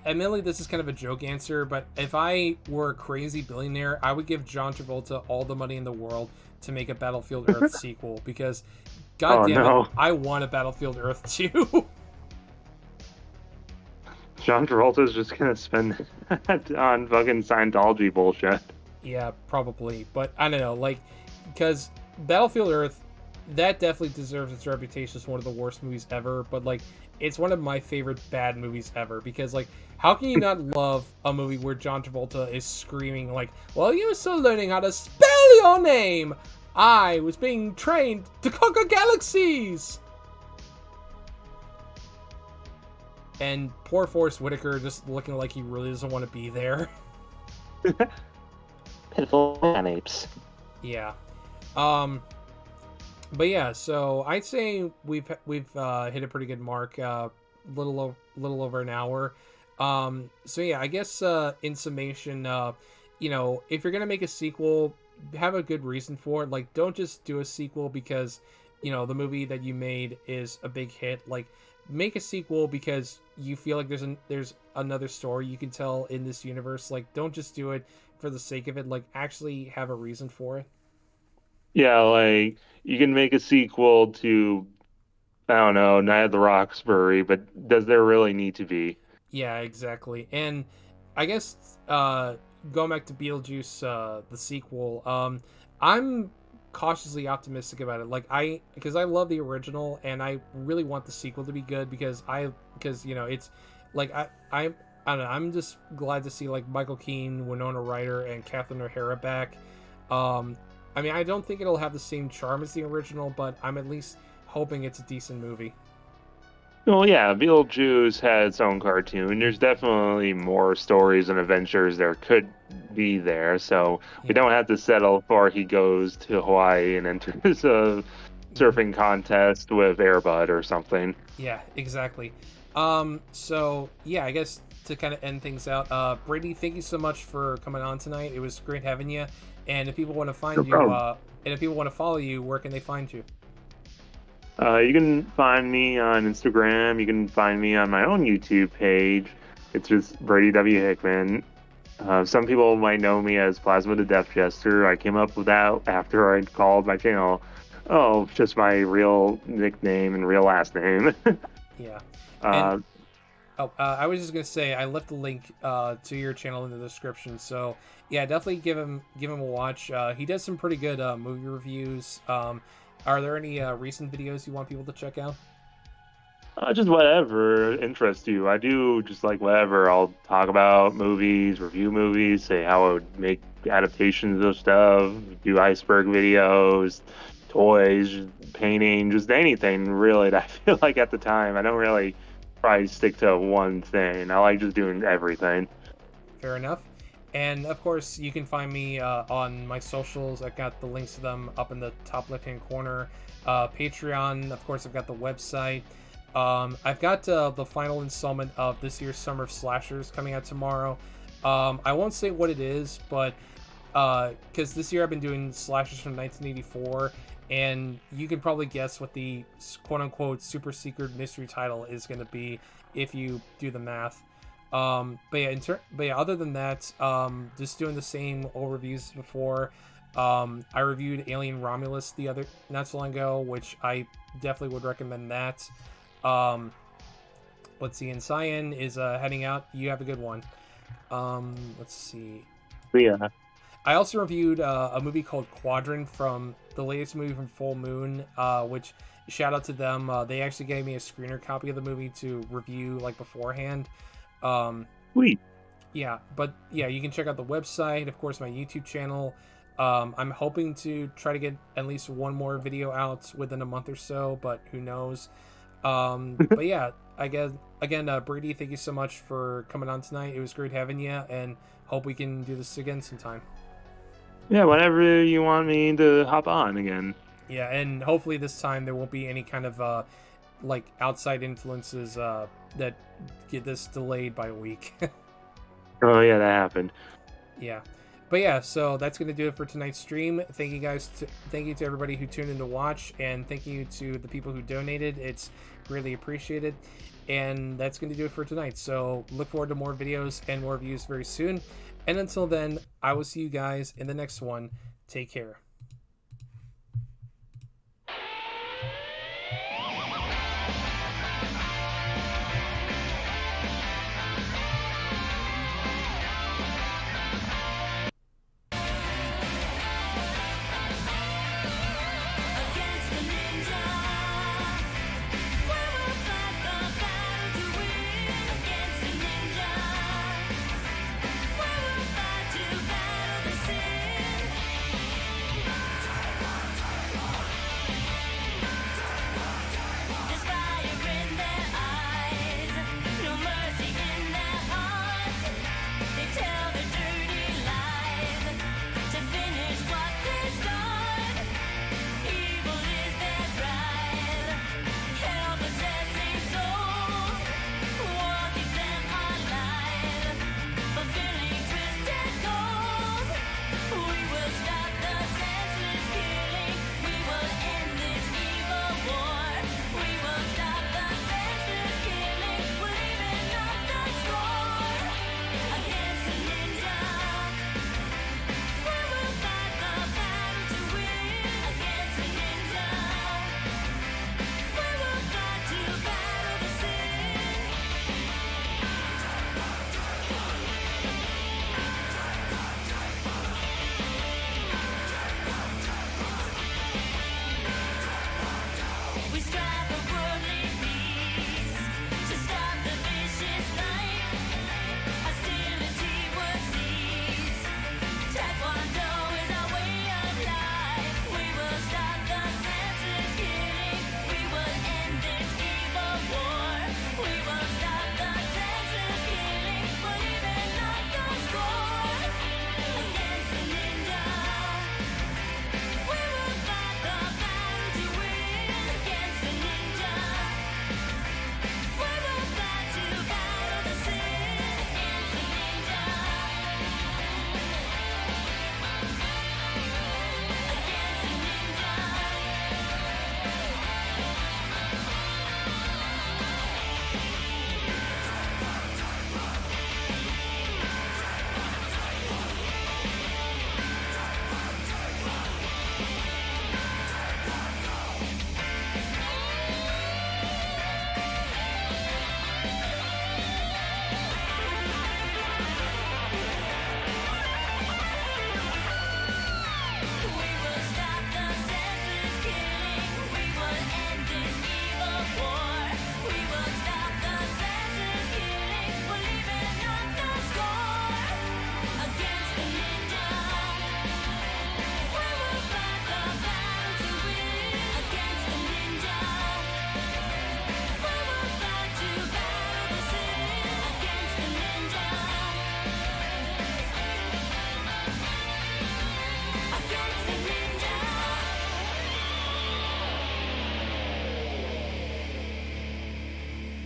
admittedly this is kind of a joke answer, but if I were a crazy billionaire, I would give John Travolta all the money in the world to make a Battlefield Earth sequel because god Oh damn it, no, I want a Battlefield Earth 2. John Travolta's just gonna spend that on fucking Scientology bullshit. Yeah, probably. But I don't know, like because Battlefield Earth that definitely deserves its reputation as one of the worst movies ever, but like it's one of my favorite bad movies ever because like how can you not love a movie where John Travolta is screaming like, "Well, you're still learning how to spell your name. I was being trained to conquer galaxies." And poor Forrest Whitaker just looking like he really doesn't want to be there. Pitiful man apes. Yeah. Um but yeah, so I'd say we've hit a pretty good mark, little over an hour. So yeah, I guess in summation, if you're gonna make a sequel, have a good reason for it. Like, don't just do a sequel because, the movie that you made is a big hit. Like, make a sequel because you feel like there's another story you can tell in this universe. Like, don't just do it for the sake of it. Like, actually have a reason for it. Yeah, like you can make a sequel to, I don't know, Night at the Roxbury, but does there really need to be? Yeah, exactly. And I guess going back to Beetlejuice, the sequel, I'm cautiously optimistic about it. Like because I love the original, and I really want the sequel to be good because it's like I don't know. I'm just glad to see like Michael Keane, Winona Ryder, and Catherine O'Hara back. Um, I mean, I don't think it'll have the same charm as the original, but I'm at least hoping it's a decent movie. Well, yeah, Beetlejuice had its own cartoon. There's definitely more stories and adventures there could be there, so we Yeah. don't have to settle for he goes to Hawaii and enters a Mhm. surfing contest with Airbud or something. Yeah, exactly. So yeah, I guess to kind of end things out, Brady, thank you so much for coming on tonight. It was great having you. And if people want to No find you, problem. and if people want to follow you, where can they find you? You can find me on Instagram. You can find me on my own YouTube page. It's just Brady W. Hickman. Some people might know me as Plasma the Death Jester. I came up with that after I'd called my channel. Oh, just my real nickname and real last name. Yeah. And uh, oh, I was just gonna say I left the link to your channel in the description. So yeah, definitely give him a watch. He does some pretty good movie reviews. Are there any recent videos you want people to check out? just whatever interests you. I do just like whatever. I'll talk about movies, review movies, say how I would make adaptations of stuff, do iceberg videos, toys, painting, just anything really that I feel like at the time. I don't really try to stick to one thing. I like just doing everything. Fair enough. And of course, you can find me on my socials. I've got the links to them up in the top left hand corner. Patreon, of course, I've got the website. I've got the final installment of this year's Summer of Slashers coming out tomorrow. I won't say what it is, but because this year I've been doing slashers from 1984, and you can probably guess what the quote unquote super secret mystery title is going to be if you do the math. But yeah, other than that, just doing the same old reviews as before. I reviewed Alien Romulus the other not so long ago, which I definitely would recommend that. Um, let's see, and Cyan is heading out. You have a good one. Let's see. But yeah, I also reviewed a movie called Quadrant from the latest movie from Full Moon, which shout out to them. They actually gave me a screener copy of the movie to review like beforehand. Um, sweet. yeah, but yeah, you can check out the website, of course, my YouTube channel. I'm hoping to try to get at least one more video out within a month or so, but who knows? But yeah, I guess again, Brady, thank you so much for coming on tonight. It was great having you, and hope we can do this again sometime. Yeah, whenever you want me to hop on again. Yeah, and hopefully this time there won't be any kind of like outside influences that get this delayed by a week. Oh yeah, that happened. Yeah. But yeah, so that's going to do it for tonight's stream. Thank you guys. Thank you to everybody who tuned in to watch, and thank you to the people who donated. It's greatly appreciated. And that's going to do it for tonight. So look forward to more videos and more views very soon. And until then, I will see you guys in the next one. Take care.